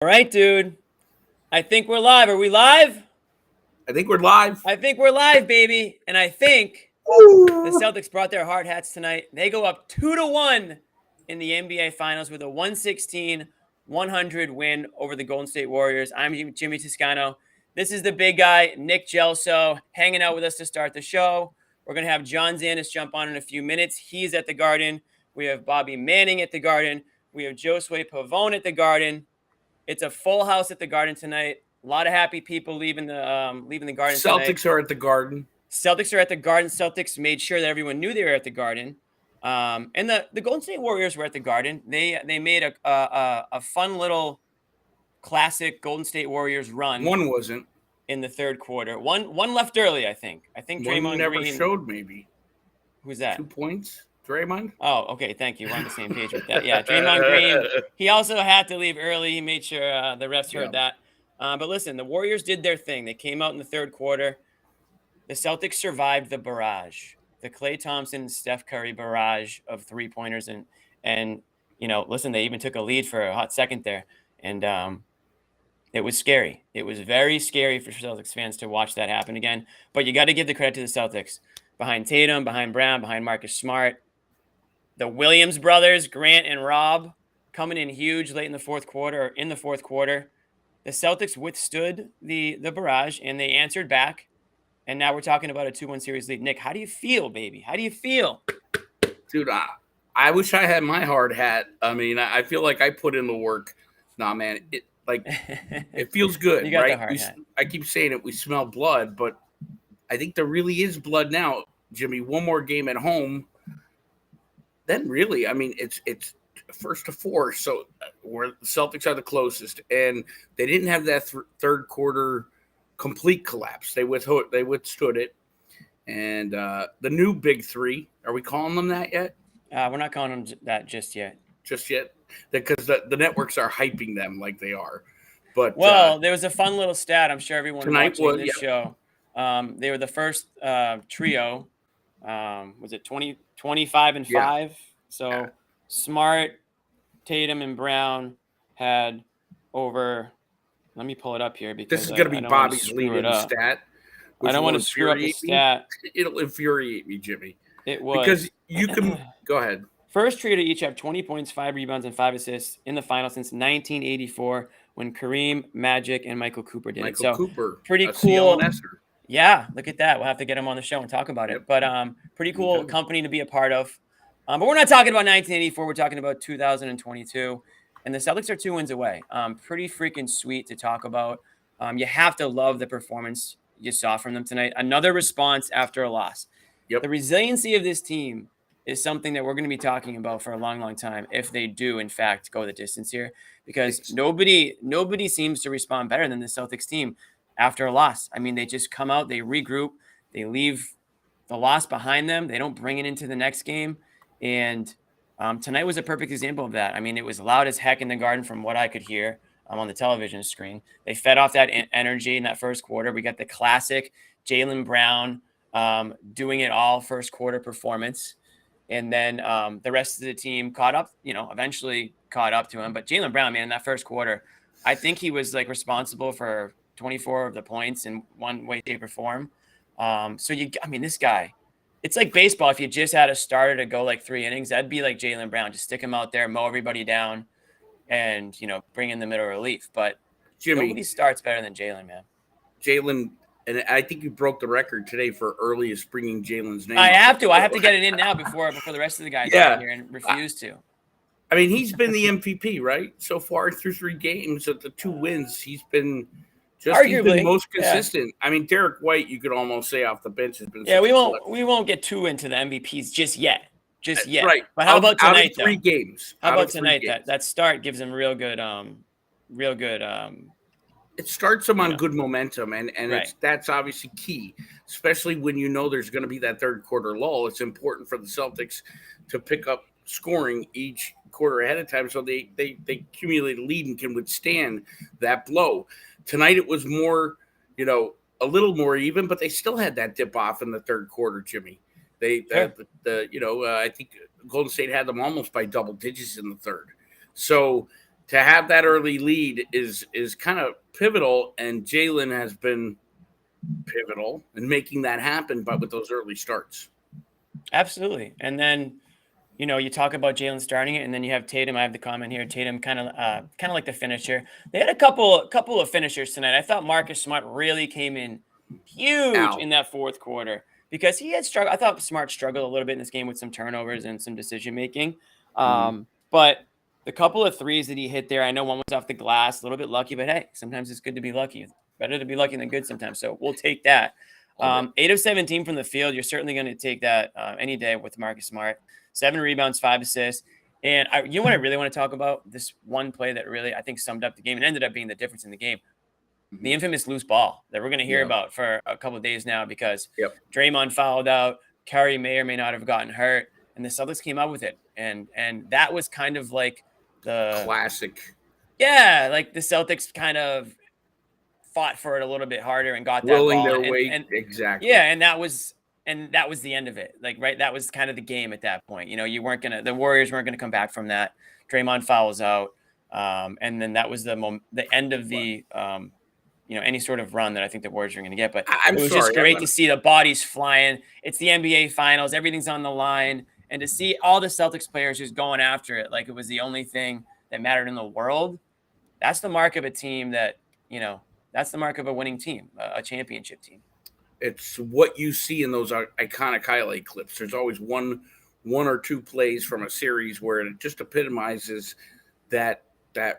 All right, dude. I think we're live. Are we live? I think we're live. I think we're live, baby. And I think the Ooh. Celtics brought their hard hats tonight. They go up 2-1 in the NBA Finals with a 116-100 win over the Golden State Warriors. I'm Jimmy Toscano. This is the big guy, Nick Gelso, hanging out with us to start the show. We're going to have John Zanis jump on in a few minutes. He's at the Garden. We have Bobby Manning at the Garden. We have Josue Pavone at the Garden. It's a full house at the Garden tonight. A lot of happy people leaving the Garden tonight. Celtics are at the Garden. Celtics are at the Garden. Celtics made sure that everyone knew they were at the Garden. And the Golden State Warriors were at the Garden. They made a fun little classic Golden State Warriors run. One wasn't in the third quarter. One left early, I think. Draymond one never Green showed. Maybe who's that? 2 points. Draymond. Oh, okay. Thank you. We're on the same page with that. Yeah, Draymond Green. He also had to leave early. He made sure the refs heard that. But listen, the Warriors did their thing. They came out in the third quarter. The Celtics survived the barrage, the Klay Thompson, Steph Curry barrage of three-pointers. And listen, they even took a lead for a hot second there. And it was scary. It was very scary for Celtics fans to watch that happen again. But you got to give the credit to the Celtics. Behind Tatum, behind Brown, behind Marcus Smart. The Williams brothers, Grant and Rob, coming in huge late in the fourth quarter. The Celtics withstood the barrage, and they answered back. And now we're talking about a 2-1 series lead. Nick, how do you feel, baby? How do you feel? Dude, I wish I had my hard hat. I mean, I feel like I put in the work. Nah, man, it feels good, You got right? the hard hat. I keep saying it. We smell blood, but I think there really is blood now, Jimmy. One more game at home. Then really, I mean, it's first to four, so where the Celtics are the closest, and they didn't have that third quarter complete collapse. They withstood it, and the new big three. Are we calling them that yet? We're not calling them that just yet. Just yet, because the networks are hyping them like they are. But there was a fun little stat. I'm sure everyone watching this show. They were the first trio. Was it 25 and 5? So Smart, Tatum, and Brown had over. Let me pull it up here because this is going to be Bobby's leading stat. I don't want to screw up the stat. It'll infuriate me, Jimmy. It was because you can go ahead. First trio to each have 20 points, 5 rebounds, and 5 assists in the final since 1984 when Kareem, Magic, and Michael Cooper did it. So Cooper, pretty cool. CLNS. Yeah, look at that. We'll have to get him on the show and talk about it. But pretty cool company to be a part of. But we're not talking about 1984. We're talking about 2022. And the Celtics are 2 wins away. Pretty freaking sweet to talk about. You have to love the performance you saw from them tonight. Another response after a loss. Yep. The resiliency of this team is something that we're going to be talking about for a long, long time if they do, in fact, go the distance here. Because nobody seems to respond better than the Celtics team after a loss. I mean, they just come out, they regroup, they leave the loss behind them. They don't bring it into the next game. And tonight was a perfect example of that. I mean, it was loud as heck in the Garden from what I could hear on the television screen. They fed off that energy in that first quarter. We got the classic Jaylen Brown doing it all first quarter performance. And then the rest of the team caught up, eventually caught up to him. But Jaylen Brown, man, in that first quarter, I think he was responsible for 24 of the points in one way, shape, or form. This guy, it's like baseball. If you just had a starter to go 3 innings, that'd be like Jaylen Brown. Just stick him out there, mow everybody down, and, bring in the middle relief. But Jimmy, nobody starts better than Jaylen, man. Jaylen, and I think you broke the record today for earliest bringing Jaylen's name. I have to get it in now before the rest of the guys get here and refuse to. I mean, he's been the MVP, right? So far through 3 games at the 2 wins, he's been arguably most consistent. Yeah. I mean, Derek White, you could almost say off the bench has been. Yeah, we won't get too into the MVPs just yet. Right. But how about tonight? Out of 3 games. How about tonight? That start gives them real good. It starts them on good momentum, and right. That's obviously key, especially when there's going to be that third quarter lull. It's important for the Celtics to pick up scoring each quarter ahead of time so they accumulate a lead and can withstand that blow. Tonight it was more, a little more even, but they still had that dip off in the third quarter, Jimmy. I think Golden State had them almost by double digits in the third. So to have that early lead is kind of pivotal, and Jaylen has been pivotal in making that happen, but with those early starts. Absolutely. And then, you talk about Jaylen starting it, and then you have Tatum. I have the comment here. Tatum kind of like the finisher. They had a couple of finishers tonight. I thought Marcus Smart really came in huge Al. in that fourth quarter because he had struggled. I thought Smart struggled a little bit in this game with some turnovers and some decision making. But the couple of threes that he hit there, I know one was off the glass, a little bit lucky, but hey, sometimes it's good to be lucky. Better to be lucky than good sometimes. So we'll take that. 8 of 17 from the field. You're certainly going to take that any day with Marcus Smart. 7 rebounds, 5 assists. And you know what I really want to talk about? This one play that really, I think, summed up the game and ended up being the difference in the game. The infamous loose ball that we're going to hear about for a couple of days now because Draymond fouled out. Curry may or may not have gotten hurt. And the Celtics came out with it. And that was kind of like the classic. Yeah, like the Celtics kind of fought for it a little bit harder and got willing that ball. their weight. Exactly. Yeah, and that was the end of it. Like, right, that was kind of the game at that point. The Warriors weren't gonna come back from that. Draymond fouls out, and then that was the end of the any sort of run that I think the Warriors were going to get. But it was just great to see the bodies flying. It's the NBA Finals, everything's on the line, and to see all the Celtics players just going after it like it was the only thing that mattered in the world. That's the mark of a team that that's the mark of a winning team, a championship team. It's what you see in those iconic highlight clips. There's always one or two plays from a series where it just epitomizes that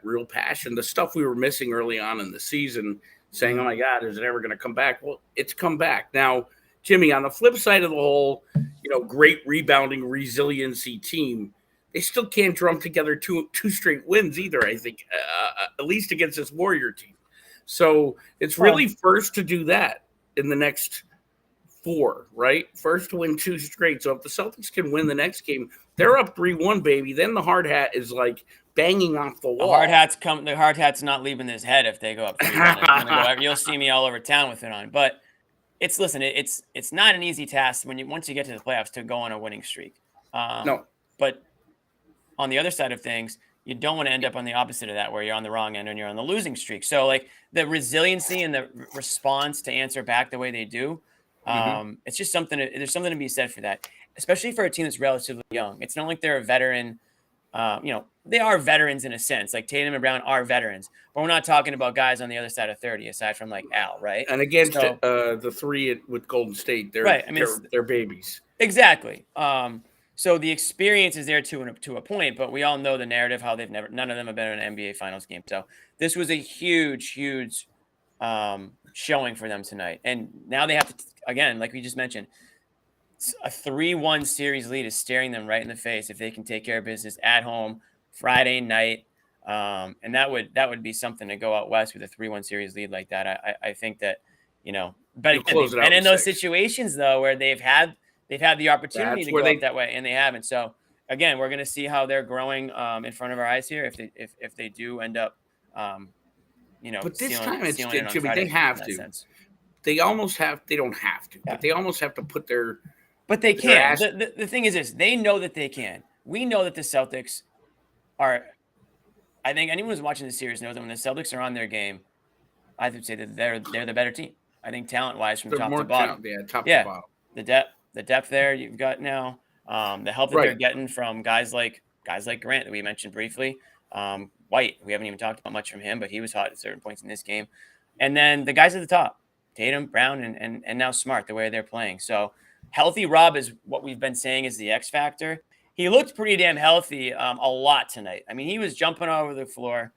real passion, the stuff we were missing early on in the season, saying, oh my God, is it ever going to come back? Well, it's come back. Now, Jimmy, on the flip side of the whole, great rebounding resiliency team, they still can't drum together two straight wins either, I think, at least against this Warrior team. So it's really first to do that in the next 4, right? First to win 2 straight. So if the Celtics can win the next game, they're up 3-1, baby. Then the hard hat is like banging off the wall. The hard hat's not leaving his head if they go up 3-1. You'll see me all over town with it on. But it's not an easy task once you get to the playoffs to go on a winning streak. No. But on the other side of things, you don't want to end up on the opposite of that, where you're on the wrong end and you're on the losing streak. So like the resiliency and the response to answer back the way they do, it's just there's something to be said for that, especially for a team that's relatively young. It's not like they're a veteran. They are veterans in a sense, like Tatum and Brown are veterans, but we're not talking about guys on the other side of 30, aside from like Al, right? And against the 3 with Golden State, they're right. I mean, they're babies. Exactly. So the experience is there to a point, but we all know the narrative, how none of them have been in an NBA Finals game. So this was a huge, huge showing for them tonight. And now they have to, again, like we just mentioned, a 3-1 series lead is staring them right in the face if they can take care of business at home Friday night. And that would be something to go out west with a 3-1 series lead like that. I think that, but and in those situations though, where they've had the opportunity to go up that way and they haven't. So again, we're going to see how they're growing in front of our eyes here. If they do end up, but this time it's Jimmy, they have to. They almost have. They don't have to, but they almost have to put their. But they can. The thing is this: they know that they can. We know that the Celtics are. I think anyone who's watching the series knows that when the Celtics are on their game, I would say that they're the better team. I think talent-wise, from top to bottom. Top to bottom. The depth there you've got now. The help that they're getting from guys like Grant that we mentioned briefly. White, we haven't even talked about much from him, but he was hot at certain points in this game. And then the guys at the top, Tatum, Brown, and now Smart, the way they're playing. So healthy Rob is what we've been saying is the X factor. He looked pretty damn healthy a lot tonight. I mean, he was jumping all over the floor,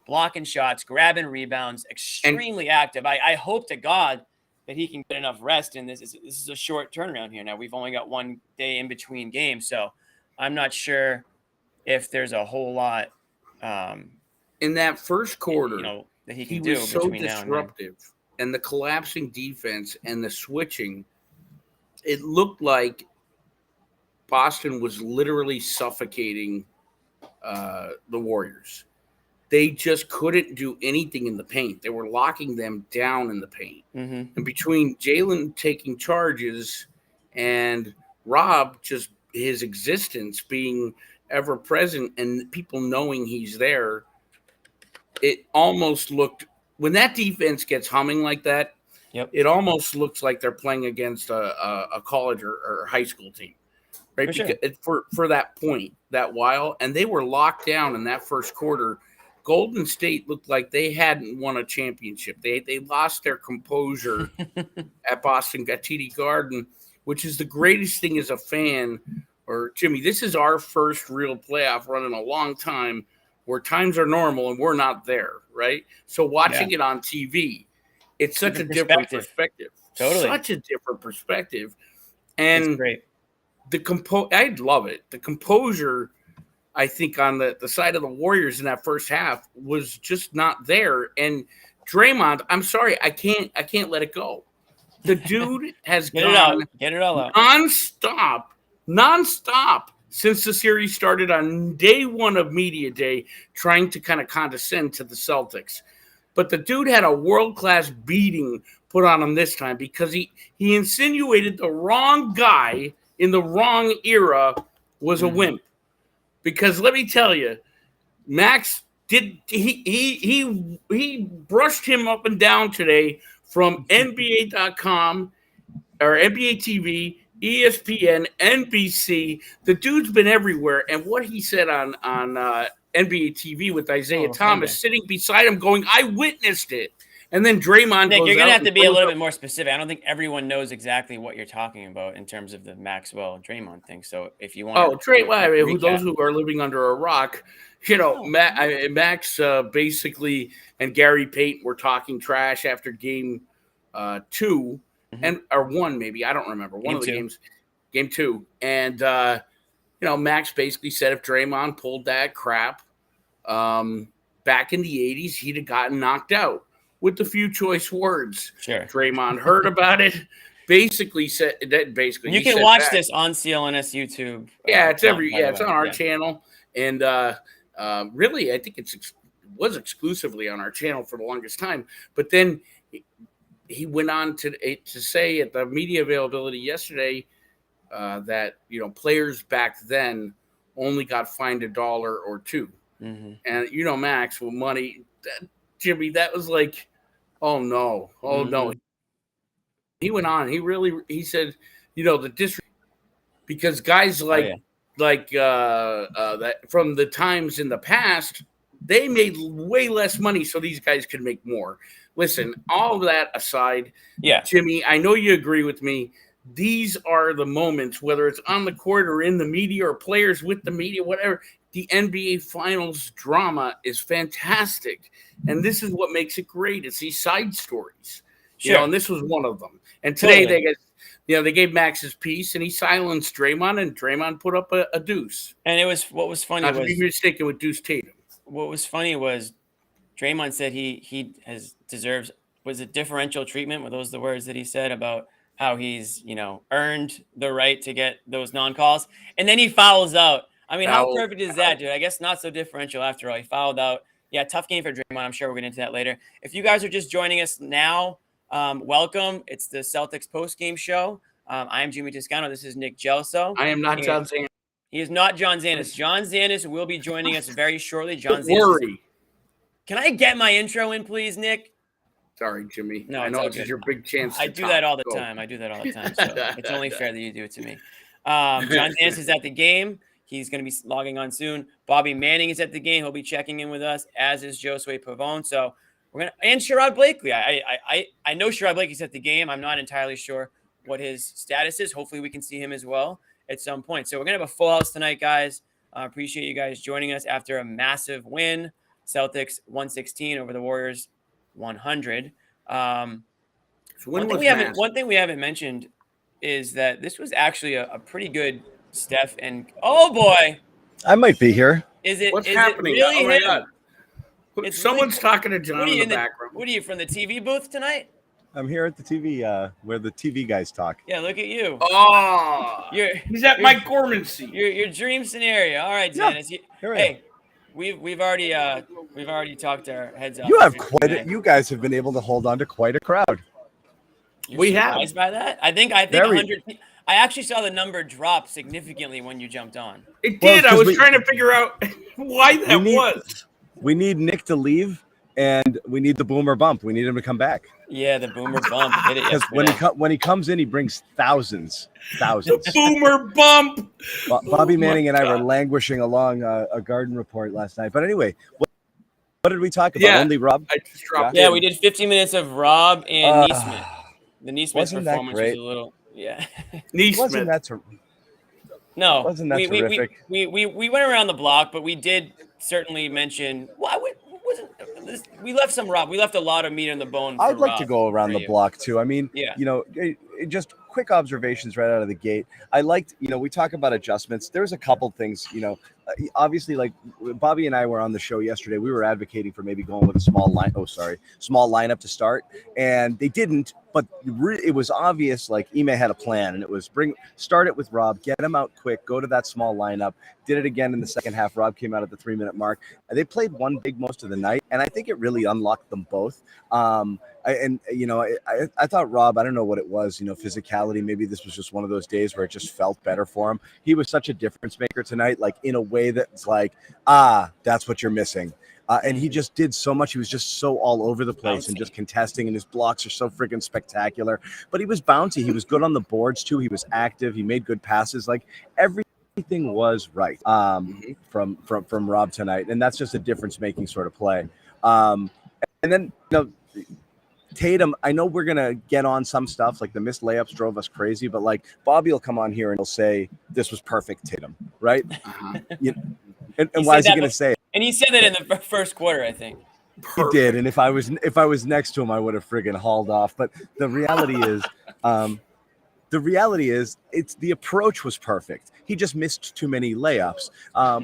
blocking shots, grabbing rebounds, extremely active. I hope to God that he can get enough rest in this. This is a short turnaround here. Now we've only got 1 day in between games, so I'm not sure if there's a whole lot in that first quarter that he can do. Was so disruptive, and the collapsing defense and the switching, it looked like Boston was literally suffocating the Warriors. They just couldn't do anything in the paint. They were locking them down in the paint. And between Jaylen taking charges and Rob, just his existence being ever present and people knowing he's there, it almost looked when that defense gets humming like that. Yep. It almost looks like they're playing against a college or high school team, right? For sure. Because for that point, that while, and they were locked down in that first quarter. Golden State looked like they hadn't won a championship. They lost their composure at Boston at TD Garden, which is the greatest thing as a fan. Or Jimmy, this is our first real playoff run in a long time where times are normal and we're not there, right? So watching it on TV, it's such a different perspective. Totally. Such a different perspective. And it's great. I love it. The composure, I think, on the side of the Warriors in that first half was just not there. And Draymond, I'm sorry, I can't let it go. The dude has Get it all out. nonstop since the series started on day one of media day, trying to kind of condescend to the Celtics. But the dude had a world-class beating put on him this time because he insinuated the wrong guy in the wrong era was a wimp. Because let me tell you, Max he brushed him up and down today from NBA.com or NBA TV, ESPN, NBC. The dude's been everywhere, and what he said on NBA TV with Isaiah Thomas sitting beside him, going, "I witnessed it." And then Draymond Nick, goes you're going to out have to be a little bit more specific. I don't think everyone knows exactly what you're talking about in terms of the Maxwell Draymond thing. So if you want those who are living under a rock, Max basically and Gary Payton were talking trash after game 2 or 1 maybe. I don't remember. One of the games, game 2. And, Max basically said if Draymond pulled that crap back in the 80s, he'd have gotten knocked out. With a few choice words. Sure. Draymond heard about it. Basically said that. Basically, you can watch this on CLNS YouTube. It's it's on our channel, and really, I think it was exclusively on our channel for the longest time. But then he went on to say at the media availability yesterday that players back then only got fined $1 or $2, and Max with money. Jimmy, that was like. Oh no! No! He went on. He said, the district because guys that from the times in the past, they made way less money, so these guys could make more. Listen, all of that aside, Jimmy, I know you agree with me. These are the moments, whether it's on the court or in the media or players with the media, whatever. The NBA Finals drama is fantastic, and this is what makes it great. It's these side stories, and this was one of them. And today they gave Max his piece, and he silenced Draymond, and Draymond put up a deuce. And what was funny not to be mistaken with Deuce Tatum. What was funny was Draymond said he deserves differential treatment. Were those the words that he said about how he's earned the right to get those non-calls, and then he fouls out. I mean, how perfect is that, dude? I guess not so differential after all. He fouled out. Yeah, tough game for Draymond. I'm sure we'll get into that later. If you guys are just joining us now, welcome. It's the Celtics postgame show. I am Jimmy Toscano. This is Nick Gelso. I am not John Zanis. He is not John Zanis. John Zanis will be joining us very shortly. Don't worry. Can I get my intro in, please, Nick? Sorry, Jimmy. No, I know this is your big chance. I do that all the time. So it's only fair that you do it to me. John Zanis is at the game. He's going to be logging on soon. Bobby Manning is at the game. He'll be checking in with us, as is Josue Pavone. So and Sherrod Blakely. I know Sherrod Blakely's at the game. I'm not entirely sure what his status is. Hopefully we can see him as well at some point. So we're going to have a full house tonight, guys. Appreciate you guys joining us after a massive win. Celtics 116 over the Warriors 100. One thing we haven't mentioned is that this was actually a pretty good Steph and oh boy, I might be here. What's happening? Really oh my God! Someone's talking to John in the background. What are you from the TV booth tonight? I'm here at the TV where the TV guys talk. Yeah, look at you. Oh, he's at Mike Gorman's seat. Your dream scenario. All right, Dennis. Hey, we've already talked our heads off. You guys have been able to hold on to quite a crowd. You're surprised by that? I think 100. I actually saw the number drop significantly when you jumped on. It did. I was trying to figure out why that was. We need Nick to leave and we need the boomer bump. We need him to come back. Yeah, the boomer bump hit it Because when he comes in, he brings thousands. The boomer bump. Bobby Manning and I were languishing along a Garden Report last night. But anyway, what did we talk about? Only Rob? I just dropped we did 50 minutes of Rob and Neesmith. The Neesmith performance was a little, Neesmith. Wasn't that no, wasn't that terrific? We went around the block, but we did certainly mention. We left some Rob. We left a lot of meat on the bone. I'd like Rob to go around the block too. I mean, just quick observations right out of the gate. I liked, we talk about adjustments. There's a couple things, obviously, like Bobby and I were on the show yesterday. We were advocating for maybe going with a small lineup to start, and they didn't. But it was obvious, like Ime had a plan, and it was start it with Rob, get him out quick, go to that small lineup. Did it again in the second half. Rob came out at the 3-minute mark. They played one big most of the night, and I think it really unlocked them both. I thought Rob, I don't know what it was, physicality. Maybe this was just one of those days where it just felt better for him. He was such a difference maker tonight, like in a way that's like, that's what you're missing. And he just did so much. He was just so all over the place and just contesting, and his blocks are so freaking spectacular. But he was bouncy. He was good on the boards too. He was active. He made good passes. Like everything was right from Rob tonight, and that's just a difference-making sort of play. And then Tatum, I know we're gonna get on some stuff like the missed layups drove us crazy, but like Bobby will come on here and he'll say this was perfect, Tatum, right? And why is he gonna say it? And he said that in the first quarter, I think. Perfect. He did, and if I was next to him, I would have friggin' hauled off. But the reality is, it's the approach was perfect. He just missed too many layups,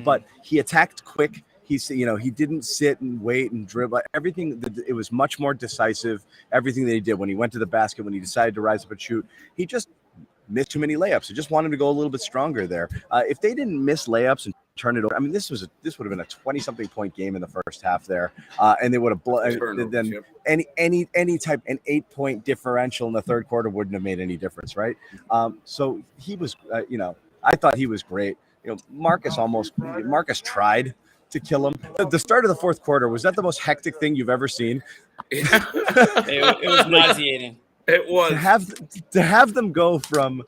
but he attacked quick. He didn't sit and wait and dribble. Everything, it was much more decisive. Everything that he did when he went to the basket, when he decided to rise up and shoot, he just missed too many layups. I just wanted him to go a little bit stronger there. If they didn't miss layups and turn it over, I mean, this would have been a 20-something point game in the first half there, and they would have any type an 8-point differential in the third quarter wouldn't have made any difference, right? So he was, I thought he was great. Marcus tried to kill him. The start of the fourth quarter, was that the most hectic thing you've ever seen? It was nauseating. It was to have them go from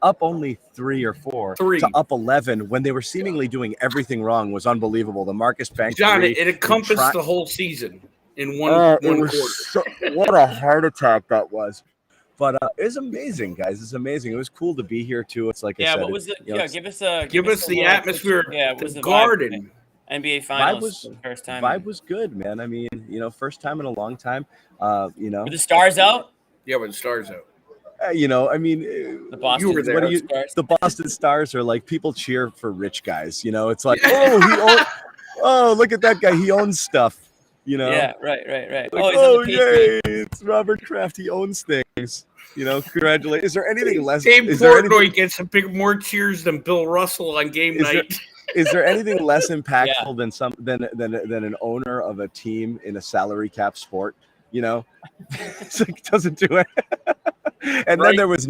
up only 3 or 4 to up 11 when they were seemingly doing everything wrong was unbelievable. The Marcus Banks, John, it encompassed the whole season in one quarter. What a heart attack that was! But it's amazing, guys. It's amazing. It was cool to be here too. It's like I said, what was the? Give us the atmosphere. What was the Garden? NBA Finals for the first time. Vibe was good, man. I mean, first time in a long time. Were the stars out? Yeah, with the stars out. I mean, the Boston, you were there. The Boston Stars are like people cheer for rich guys. It's like, look at that guy. He owns stuff. Yeah, right. Like, yay! It's Robert Kraft. He owns things. Congratulations. Is there anything less? Dave Portnoy gets more cheers than Bill Russell on game night. Is there anything less impactful than an owner of a team in a salary cap sport? It's like, doesn't do it. And then there was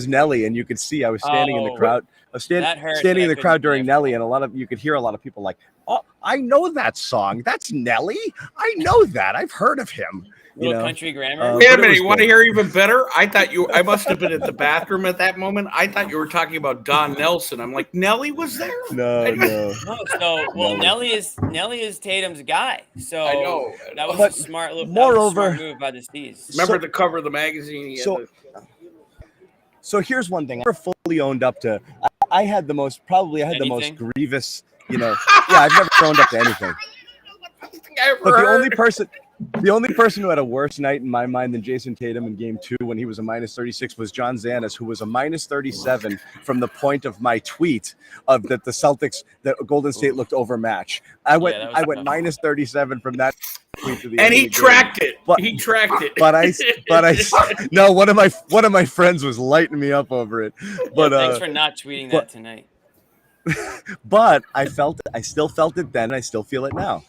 Nelly, and you could see I was standing in the crowd. I was standing in the crowd during Nelly, and you could hear a lot of people like, "Oh, I know that song. That's Nelly. I know that. I've heard of him." Country grammar. Wait a minute, you want to hear even better? I must have been at the bathroom at that moment. I thought you were talking about Don Nelson. I'm like, Nelly was there? No. Nelly is Tatum's guy. So I know. That was a smart move by the Stees. Remember the cover of the magazine? So here's one thing. I never fully owned up to. I had the most grievous. I've never owned up to anything. But the only person who had a worse night in my mind than Jason Tatum in game 2 when he was a minus 36 was John Zanis, who was a minus 37 from the point of my tweet of that the Celtics, that Golden State looked overmatched. I went minus 37 from that tweet to the and he tracked it. He tracked it. But I no, one of my friends was lighting me up over it. But thanks for not tweeting that tonight. But I still felt it then, and I still feel it now.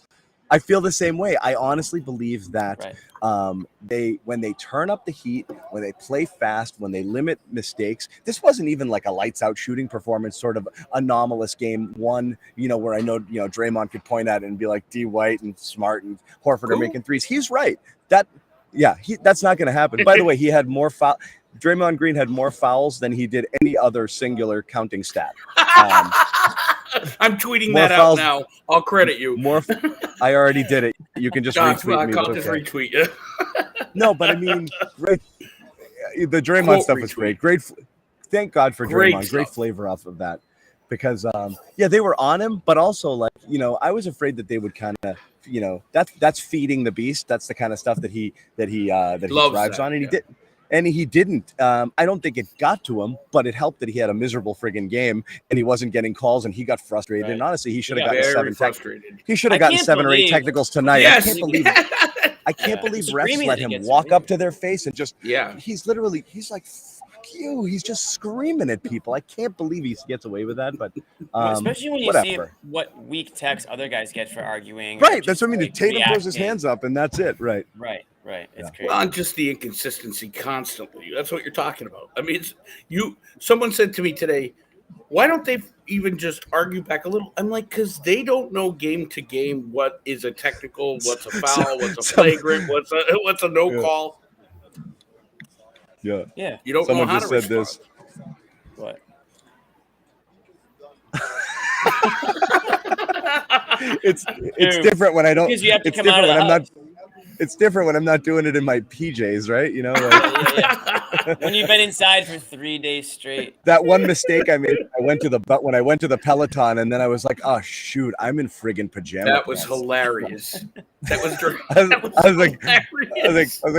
I feel the same way. I honestly believe that when they turn up the heat, when they play fast, when they limit mistakes, this wasn't even like a lights out shooting performance, sort of anomalous game one, where I know, Draymond could point at it and be like D White and Smart and Horford are making threes. He's right. That's not going to happen. By the way, he had more Draymond Green had more fouls than he did any other singular counting stat. I'm tweeting that out now. I'll credit you. I already did it. You can just retweet me. I'll just retweet you. No, but I mean, the Draymond stuff was great. Thank God for Draymond. Great flavor off of that, because they were on him, but also I was afraid that they would kind of that's feeding the beast. That's the kind of stuff that he thrives on, and he did. And he didn't. I don't think it got to him, but it helped that he had a miserable friggin' game and he wasn't getting calls and he got frustrated. Right. And honestly, he should have gotten He should have gotten 7 or 8 technicals tonight. Yes. I can't believe refs let him walk up to their face and just. Yeah. He's like, "Fuck you!" He's just screaming at people. I can't believe he gets away with that. But especially when you see what weak texts other guys get for arguing. Right. That's what I mean. Tatum throws his hands up and that's it. Right. Right. It's crazy. Well, just the inconsistency constantly. That's what you're talking about. I mean, someone said to me today, why don't they even just argue back a little? I'm like, because they don't know game to game what is a technical, what's a foul, what's a flagrant, what's a no call. Yeah. You don't know how to respond. This. What? It's different when I don't. Because you have to come out of the house. It's different when I'm not doing it in my PJs, right? When you've been inside for 3 days straight. That one mistake I made, when I went to the Peloton, and then I was like, "Oh shoot, I'm in friggin' pajamas." That was hilarious. I was like,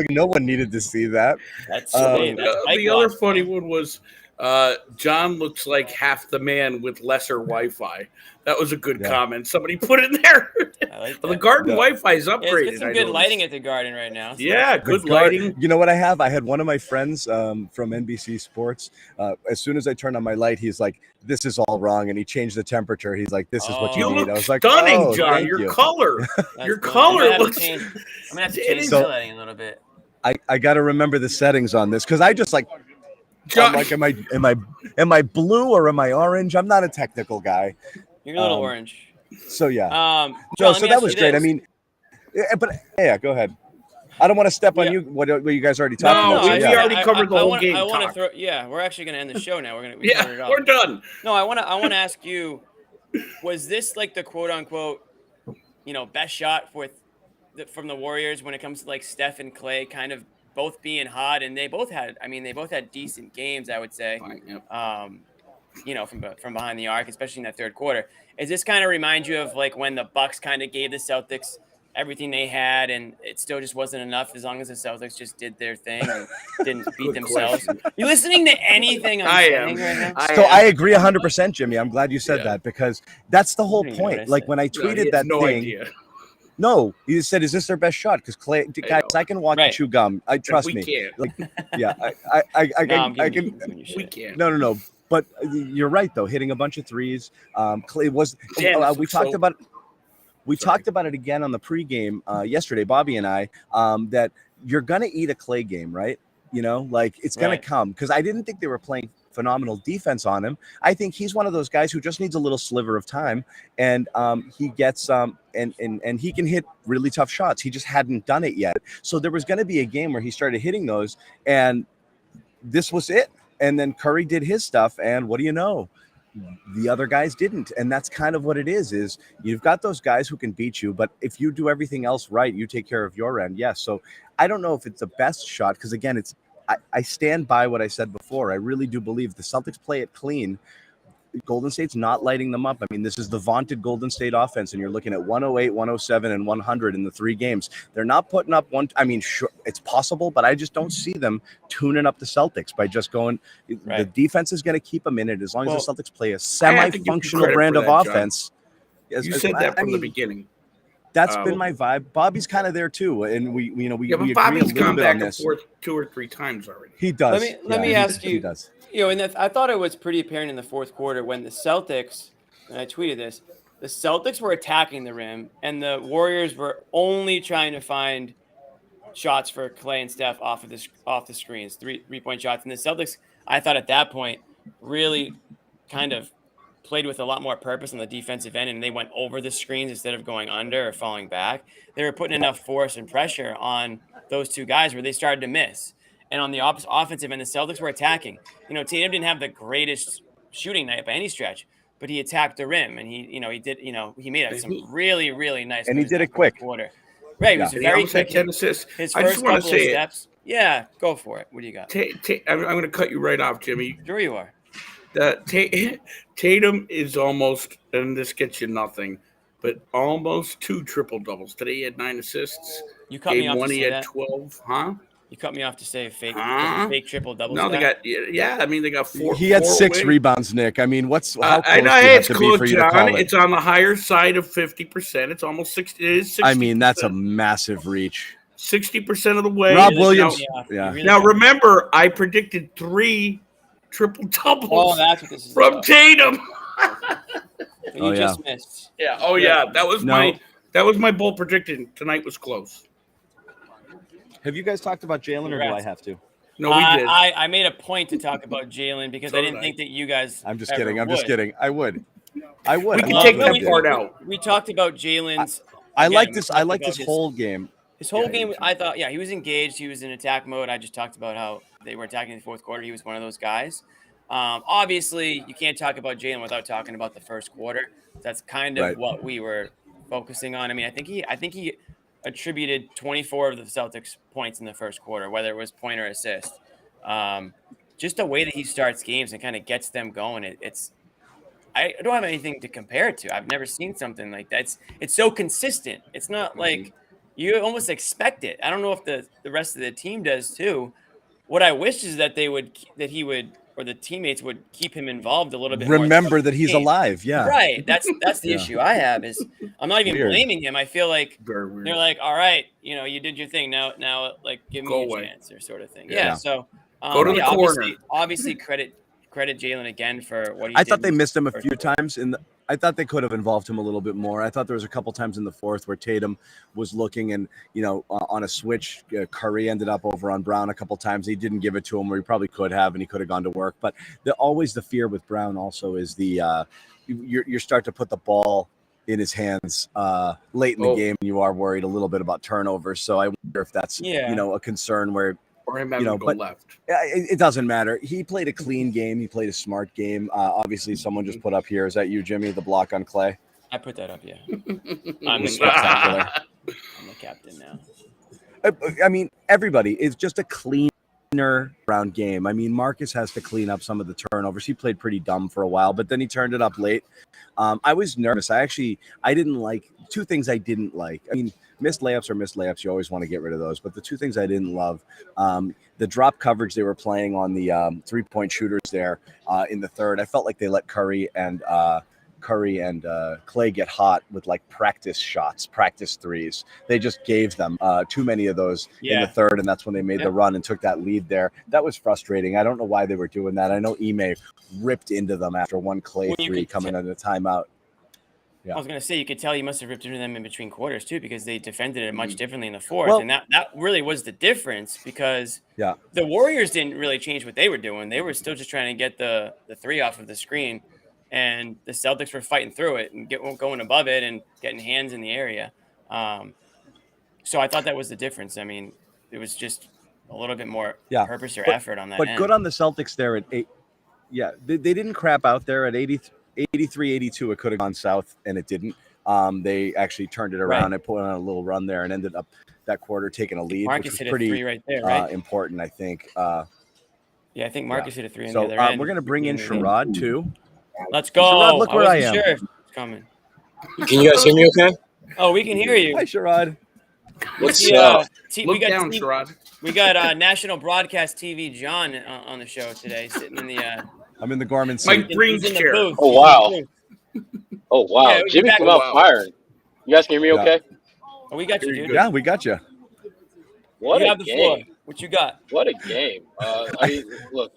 no one needed to see that. That's the other funny one was John looks like half the man with lesser Wi-Fi. That was a good comment. Somebody put in there. I like that. The Garden Wi-Fi is upgraded. It's got some good lighting at the Garden right now. So good lighting. You know what I have? I had one of my friends from NBC Sports. As soon as I turned on my light, he's like, "This is all wrong," and he changed the temperature. He's like, "This is what you need." I was like, "Stunning, John. Your color, your color looks." I'm gonna have to change the lighting a little bit. I got to remember the settings on this because I just like. I'm like, am I blue or am I orange? I'm not a technical guy. You're a little orange. So yeah. John, so that was great. I mean, but go ahead. I don't want to step on you. What you guys already talked about. No, we already covered the whole game. I want to throw. Yeah, we're actually going to end the show now. We're done. No, I want to ask you. Was this like the quote unquote, best shot from the Warriors when it comes to like Steph and Clay kind of both being hot, and they both had decent games, I would say. From behind the arc, especially in that third quarter. Does this kind of remind you of like when the Bucks kind of gave the Celtics everything they had, and it still just wasn't enough as long as the Celtics just did their thing and didn't beat themselves? You listening to anything I'm saying right now? So I agree 100%, Jimmy. I'm glad you said that because that's the whole point. Like when I tweeted that thing. Idea. No, he said, "Is this their best shot?" Because Clay, guys, I can walk and chew gum. I trust me. Can't. I can. We can't. No. But you're right though. Hitting a bunch of threes. Clay was. We talked about. We talked about it again on the pregame yesterday, Bobby and I. That you're gonna eat a Clay game, right? It's gonna come because I didn't think they were playing phenomenal defense on him. I think he's one of those guys who just needs a little sliver of time, and he gets and he can hit really tough shots. He just hadn't done it yet. So there was going to be a game where he started hitting those, and this was it. And then Curry did his stuff, and what do you know? The other guys didn't, and that's kind of what it is you've got those guys who can beat you, but if you do everything else right, you take care of your end. Yes. So I don't know if it's the best shot because again, I stand by what I said before. I really do believe the Celtics play it clean. Golden State's not lighting them up. I mean, this is the vaunted Golden State offense, and you're looking at 108, 107, and 100 in the 3 games. They're not putting up one. I mean, sure, it's possible, but I just don't see them tuning up the Celtics by just going. Right. The defense is going to keep them in it as long as the Celtics play a semi-functional brand of offense. You said that from the beginning. That's been my vibe. Bobby's kind of there too, and we agree Bobby's a little come bit back on this. and forth 2 or 3 times already. He does. Let me ask you. He does. And I thought it was pretty apparent in the fourth quarter when the Celtics, and I tweeted this, the Celtics were attacking the rim, and the Warriors were only trying to find shots for Clay and Steph off the screens, three-point shots. And the Celtics, I thought at that point, really kind of played with a lot more purpose on the defensive end, and they went over the screens instead of going under or falling back. They were putting enough force and pressure on those two guys where they started to miss. And on the offensive end, the Celtics were attacking. Tatum didn't have the greatest shooting night by any stretch, but he attacked the rim, and he made some really, really nice. And he did it quick. Quarter. Right, he was very quick. 10 assists. His first couple of steps. Yeah, go for it. What do you got? I'm going to cut you right off, Jimmy. Sure you are. Tatum is almost, and this gets you nothing, but almost 2 triple doubles. Today he had 9 assists. You cut me off. Game 1 he had that. 12. Huh? You cut me off to say fake triple doubles. No, they got 4. He had 6 rebounds, Nick. I mean, how close I know it's close, for you John. to call it? It's on the higher side of 50%. It's almost 60. It is 60%. I mean, that's a massive reach. 60% of the way. Rob Williams. Now remember, I predicted 3 triple doubles. Oh, that's what this is from about. Tatum. You just missed. Yeah. Oh yeah. That was my bold prediction. Tonight was close. Have you guys talked about Jaylen, or do I have to? No, we did. I made a point to talk about Jaylen because I didn't think that you guys. I'm just kidding. I would. We can take that part out. We talked about Jaylen's. I like this whole game. His whole game, I thought, he was engaged. He was in attack mode. I just talked about how they were attacking in the fourth quarter. He was one of those guys. Obviously, you can't talk about Jaylen without talking about the first quarter. That's kind of what we were focusing on. I mean, I think he attributed 24 of the Celtics points in the first quarter, whether it was point or assist. Just the way that he starts games and kind of gets them going. I don't have anything to compare it to. I've never seen something like that. It's so consistent. It's not like you almost expect it. I don't know if the rest of the team does too. What I wish is that he would or the teammates would keep him involved a little bit. Remember that he's alive. Yeah. Right. That's the issue I have is I'm not even blaming him. I feel like they're like, all right, you did your thing. Now like give me a chance or sort of thing. Yeah. So go to the corner. Obviously credit Jaylen again for what he did. I thought they missed him a few times I thought they could have involved him a little bit more. I thought there was a couple times in the fourth where Tatum was looking and, on a switch, Curry ended up over on Brown a couple times. He didn't give it to him where he probably could have, and he could have gone to work. But always the fear with Brown also is you start to put the ball in his hands late in the game, and you are worried a little bit about turnovers. So I wonder if that's, a concern where, or him having to go left. It doesn't matter. He played a clean game. He played a smart game. Obviously, someone just put up here. Is that you, Jimmy? The block on Clay? I put that up, yeah. I'm the captain now. I mean, everybody. It's just a cleaner round game. I mean, Marcus has to clean up some of the turnovers. He played pretty dumb for a while, but then he turned it up late. I was nervous. I didn't like two things I didn't like. I mean, missed layups are missed layups. You always want to get rid of those. But the two things I didn't love, the drop coverage they were playing on the 3-point shooters there in the third. I felt like they let Curry and Clay get hot with like practice shots, practice threes. They just gave them too many of those in the third, and that's when they made the run and took that lead there. That was frustrating. I don't know why they were doing that. I know Ime ripped into them after one Clay three coming under timeout. Yeah. I was going to say, you could tell he must have ripped into them in between quarters, too, because they defended it much differently in the fourth. And that really was the difference because the Warriors didn't really change what they were doing. They were still just trying to get the three off of the screen. And the Celtics were fighting through it and going above it and getting hands in the area. So I thought that was the difference. I mean, it was just a little bit more purpose or effort on that end. But good on the Celtics there at 8. Yeah, they didn't crap out there at 83-82. It could have gone south, and it didn't. They actually turned it around and put on a little run there and ended up that quarter taking a lead, Marcus which hit was pretty a 3 right there, right? important, I think. I think Marcus hit a 3 on the other end. We're going to bring in Sherrod, too. Let's go. Sherrod, look where I am. Sure if it's coming. Can you guys hear me okay? Oh, we can hear you. Hi, Sherrod. What's up? Look down, Sherrod. We got National Broadcast TV John on the show today, sitting in the I'm in the Garmin seat. Mike Breen's chair. Booth. Oh, wow. Oh, wow. Yeah, Jimmy came out firing. You guys can hear me okay? Oh, we got you, dude. Yeah, we got you. What you a have the game. floor. What you got? What a game. I mean, look,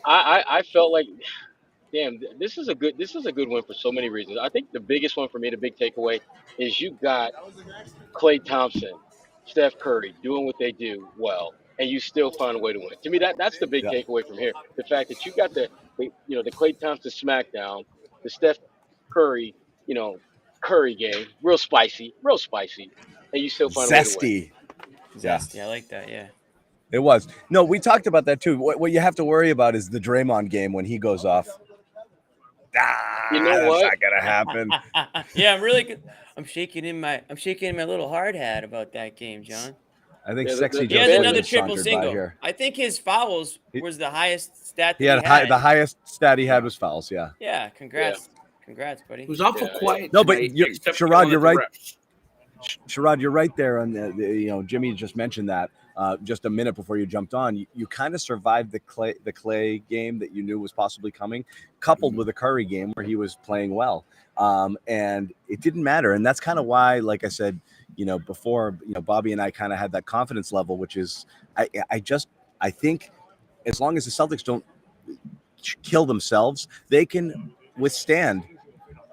I felt like damn, this is a good win for so many reasons. I think the biggest one for me, the big takeaway, is you got Klay Thompson, Steph Curry doing what they do well, and you still find a way to win. To me, that's the big Yeah. takeaway from here. The fact that you got the Klay Thompson smackdown, the Steph Curry, Curry game, real spicy, and you still find a way to win. Zesty. Zesty. I like that. Yeah. It was. No, we talked about that too. What you have to worry about is the Draymond game when he goes off. You know That's what? not gonna happen. Yeah, I'm really good. I'm shaking in my little hard hat about that game, John. I think Yeah, Sexy the- Joe He has Joe another just triple sauntered by single. here. I think his fouls was the highest stat that He had the highest stat he had was fouls. Yeah. Yeah, congrats, buddy. It was awful quiet. No, but tonight, except Sherrod, yelling you're at the right. refs. Sherrod, you're right there. On Jimmy just mentioned that just a minute before you jumped on. You kind of survived the Klay game that you knew was possibly coming, coupled with a Curry game where he was playing well, and it didn't matter. And that's kind of why, like I said, before, Bobby and I kind of had that confidence level, which is I think as long as the Celtics don't kill themselves, they can withstand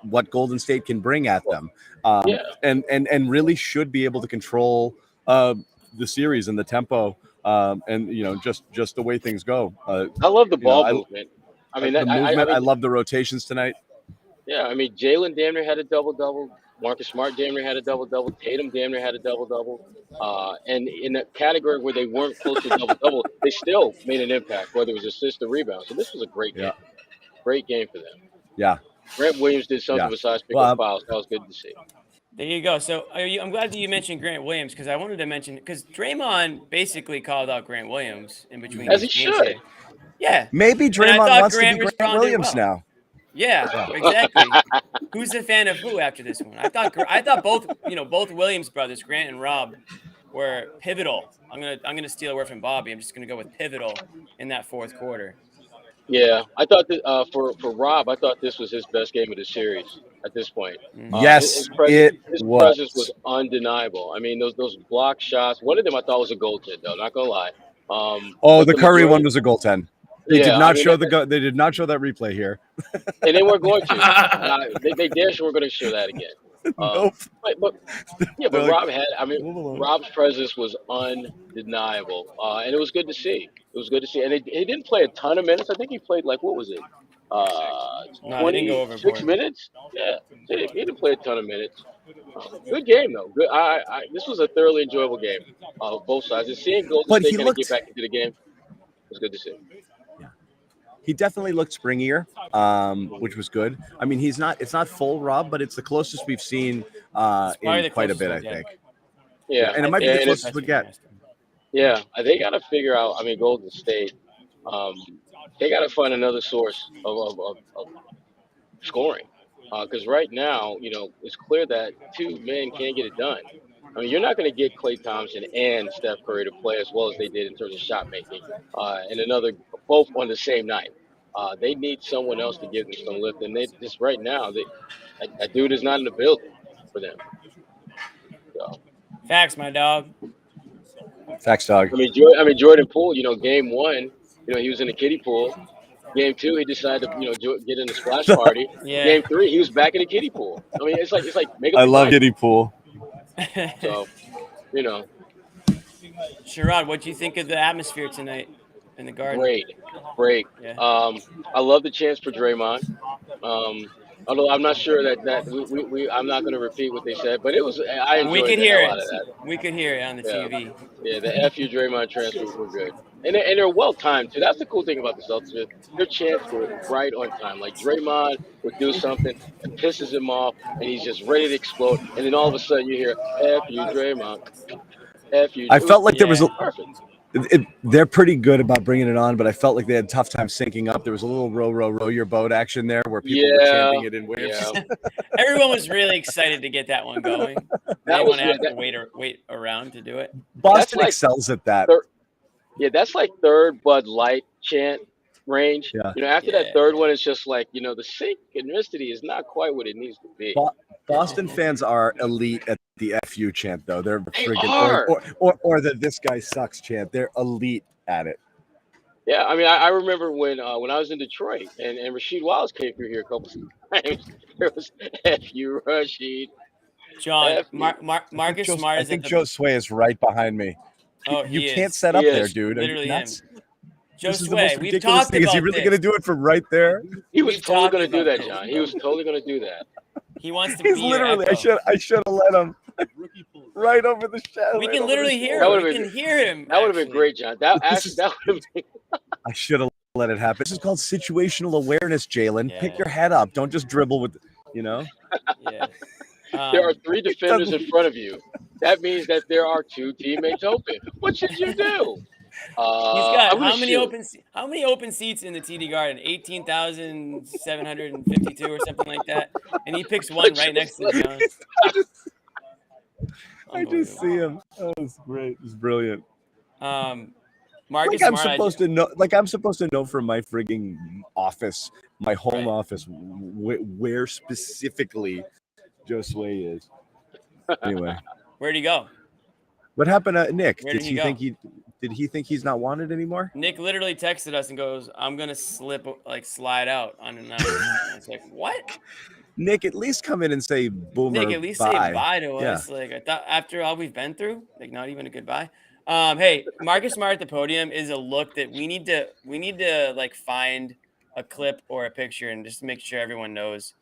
what Golden State can bring at them, and really should be able to control the series and the tempo, and just the way things go. I love the ball movement. I mean, the movement. I love the rotations tonight. Yeah, I mean, Jaylen damn near had a double-double. Marcus Smart damn near had a double-double. Tatum damn near had a double-double. And in a category where they weren't close to double-double, they still made an impact, whether it was assist or rebound. So this was a great game. Great game for them. Yeah. Grant Williams did something besides pick up fouls. That was good to see. There you go. So I'm glad that you mentioned Grant Williams, because I wanted to mention, because Draymond basically called out Grant Williams in between. As he should. Yeah. Maybe Draymond wants to be Grant Williams now. Yeah, exactly. Who's a fan of who after this one? I thought both Williams brothers, Grant and Rob, were pivotal. I'm gonna steal a word from Bobby. I'm just gonna go with pivotal in that fourth quarter. Yeah, I thought that for Rob, I thought this was his best game of the series at this point. Yes, his presence was undeniable. I mean, those block shots. One of them I thought was a goaltend, though. Not gonna lie. The Curry one was a goaltend. They did not show they did not show that replay here. And they weren't going to. They damn sure were going to show that again. Nope. But Rob had. I mean, Rob's presence was undeniable, and it was good to see. And he didn't play a ton of minutes. I think he played like, what was it? 26 minutes. Yeah, he didn't play a ton of minutes. Good game though. Good. This was a thoroughly enjoyable game. Both sides. And seeing Golden State get back into the game was good to see. He definitely looked springier, which was good. I mean, it's not full Rob, but it's the closest we've seen in quite a bit, I think. Yeah, and it might be the closest we get. Yeah, they got to figure out. I mean, Golden State, they got to find another source of scoring, because right now, it's clear that two men can't get it done. I mean, you're not going to get Klay Thompson and Steph Curry to play as well as they did in terms of shot making, and both on the same night. They need someone else to give them some lift, and they just right now, that dude is not in the building for them. So. Facts, my dog. Facts, dog. I mean, Jordan Poole. Game one, he was in the kiddie pool. Game two, he decided to get in the splash party. Yeah. Game three, he was back in the kiddie pool. I mean, it's like make up. I love kiddie pool. So, Sherrod, what do you think of the atmosphere tonight in the Garden? Great. Yeah. I love the chance for Draymond. Although I'm not sure that I'm not going to repeat what they said, but it was. I enjoyed we could hear it. That. We could hear it on the TV. Yeah, the FU Draymond transfers were good, and they're well timed too. That's the cool thing about the Celtics. Their chants were right on time. Like Draymond would do something and pisses him off, and he's just ready to explode, and then all of a sudden you hear FU Draymond. FU. I felt like there was perfect. They're pretty good about bringing it on, but I felt like they had a tough time syncing up. There was a little row your boat action there where people were chanting it in waves. Yeah. Everyone was really excited to get that one going. They want to have to wait around to do it. Boston excels at that. That's like third Bud Light chant range. Yeah. After that third one, it's just like, the synchronicity is not quite what it needs to be. Boston fans are elite at the FU chant, though. They're friggin' or the "this guy sucks" chant. They're elite at it. Yeah, I mean, I remember when I was in Detroit and Rasheed Wallace came through here a couple times. There was F you, Rasheed. John, F you. Marcus Smart I is at think the. Joe Sway is right behind me. Oh, You he can't is. set He up there, is. dude. Are you Literally him. nuts? Joe This is the most Sway, we've ridiculous talked thing. Is he about really this. going to do it from right there? He was We've totally talked going to do about that, this, John. He bro. was totally going to do that. He wants to He's be your literally. echo. I should have let him right over the shadow. We right can over literally the hear shoulder. him. We can hear him. That would have been actually. great, John. That This actually is- that would have been. I should have let it happen. This is called situational awareness, Jaylen. Yeah. Pick your head up. Don't just dribble with, you know. Yeah. There are 3 defenders in front of you. That means that there are 2 teammates open. What should you do? He's got I'm gonna how many shoot. open seats in the TD Garden? 18,752 or something like that. And he picks one right next to John. I just see him. Oh, it's great. It's brilliant. Marcus Like I'm Smart, supposed to know. Like I'm supposed to know from my frigging office, my home Right. office, where specifically Joe Sway is. Anyway, where'd he go? what happened to Nick? Where Did did he he go? think Did he think he's not wanted anymore? Nick literally texted us and goes, "I'm gonna slide out on a night." I was like, "What?" Nick, at least come in and say boomer. Nick, at least bye. say bye to us. Like I thought, after all we've been through, like not even a goodbye. Hey, Marcus Smart at the podium is a look that we need to like find a clip or a picture and just make sure everyone knows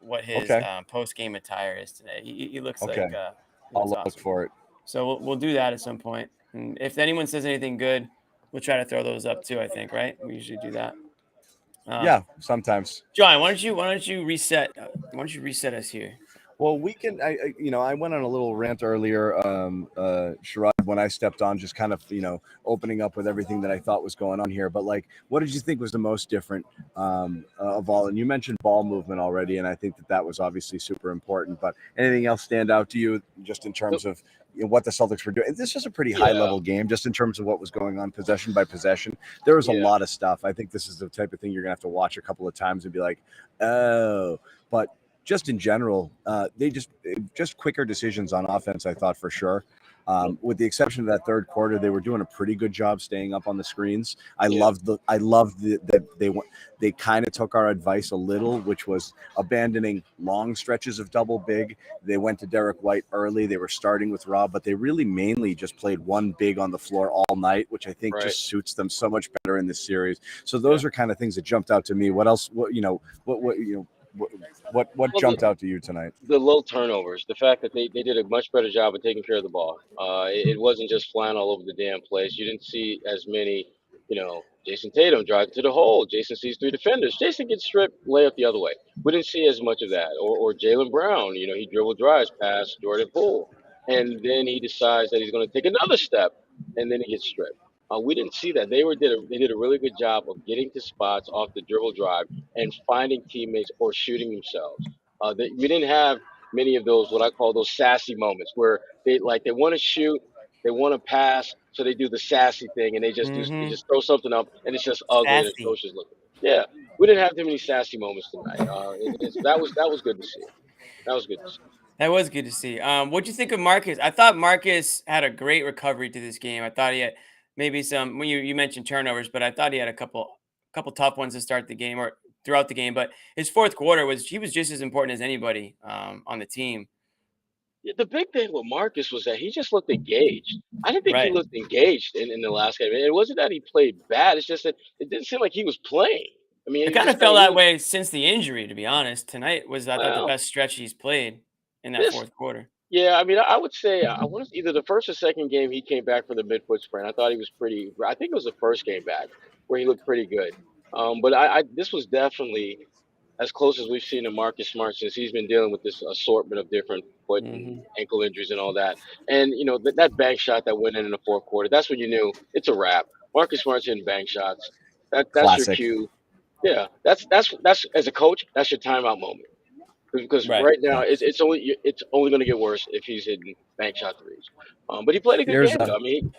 what his post game attire is today. He looks like I'll look awesome. for it. So we'll do that at some point. And if anyone says anything good, we'll try to throw those up too. I think, right? We usually do that. Yeah, sometimes. John, why don't you reset? Why don't you reset us here? Well, we can. I went on a little rant earlier, Sherrod, when I stepped on, just kind of, opening up with everything that I thought was going on here. But like, what did you think was the most different of all? And you mentioned ball movement already, and I think that was obviously super important. But anything else stand out to you, just in terms of what the Celtics were doing? This was a pretty high level game, just in terms of what was going on, possession by possession. There was a lot of stuff. I think this is the type of thing you're gonna have to watch a couple of times and be like, oh, but. Just in general, they just quicker decisions on offense, I thought, for sure. With the exception of that third quarter, they were doing a pretty good job staying up on the screens. I loved that they kind of took our advice a little, which was abandoning long stretches of double big. They went to Derek White early. They were starting with Rob, but they really mainly just played one big on the floor all night, which I think just suits them so much better in this series. So those are kind of things that jumped out to me. What else? What jumped out to you tonight? The low turnovers, the fact that they did a much better job of taking care of the ball. It wasn't just flying all over the damn place. You didn't see as many, Jason Tatum drive to the hole. Jason sees 3 defenders. Jason gets stripped, layup the other way. We didn't see as much of that. Or Jaylen Brown, he dribble drives past Jordan Poole. And then he decides that he's going to take another step, and then he gets stripped. We didn't see that. They did a really good job of getting to spots off the dribble drive and finding teammates or shooting themselves. We didn't have many of those, what I call those sassy moments, where they want to shoot, they want to pass, so they do the sassy thing and they just throw something up and it's just ugly and Sassy. atrocious looking. Yeah, we didn't have too many sassy moments tonight. That was good to see. That was good to see. That was good to see. What'd you think of Marcus? I thought Marcus had a great recovery to this game. I thought he had maybe some. When you mentioned turnovers, but I thought he had a couple tough ones to start the game or throughout the game. But his fourth quarter was just as important as anybody on the team. Yeah, the big thing with Marcus was that he just looked engaged. I didn't think he looked engaged in the last game. It wasn't that he played bad. It's just that it didn't seem like he was playing. I mean, it kind of felt that way since the injury, to be honest. Tonight was, I thought, the best stretch he's played in that fourth quarter. Yeah, I mean, I would say I want either the first or second game he came back from the midfoot sprain. I thought he was pretty. I think it was the first game back where he looked pretty good. But this was definitely as close as we've seen to Marcus Smart since he's been dealing with this assortment of different foot and ankle injuries and all that. And that bank shot that went in the fourth quarter, that's when you knew it's a wrap. Marcus Smart's hitting bank shots. That's Classic. your cue. Yeah, that's as a coach, that's your timeout moment. Because right now it's only going to get worse if he's hitting bank shot threes. But he played a good game. I mean,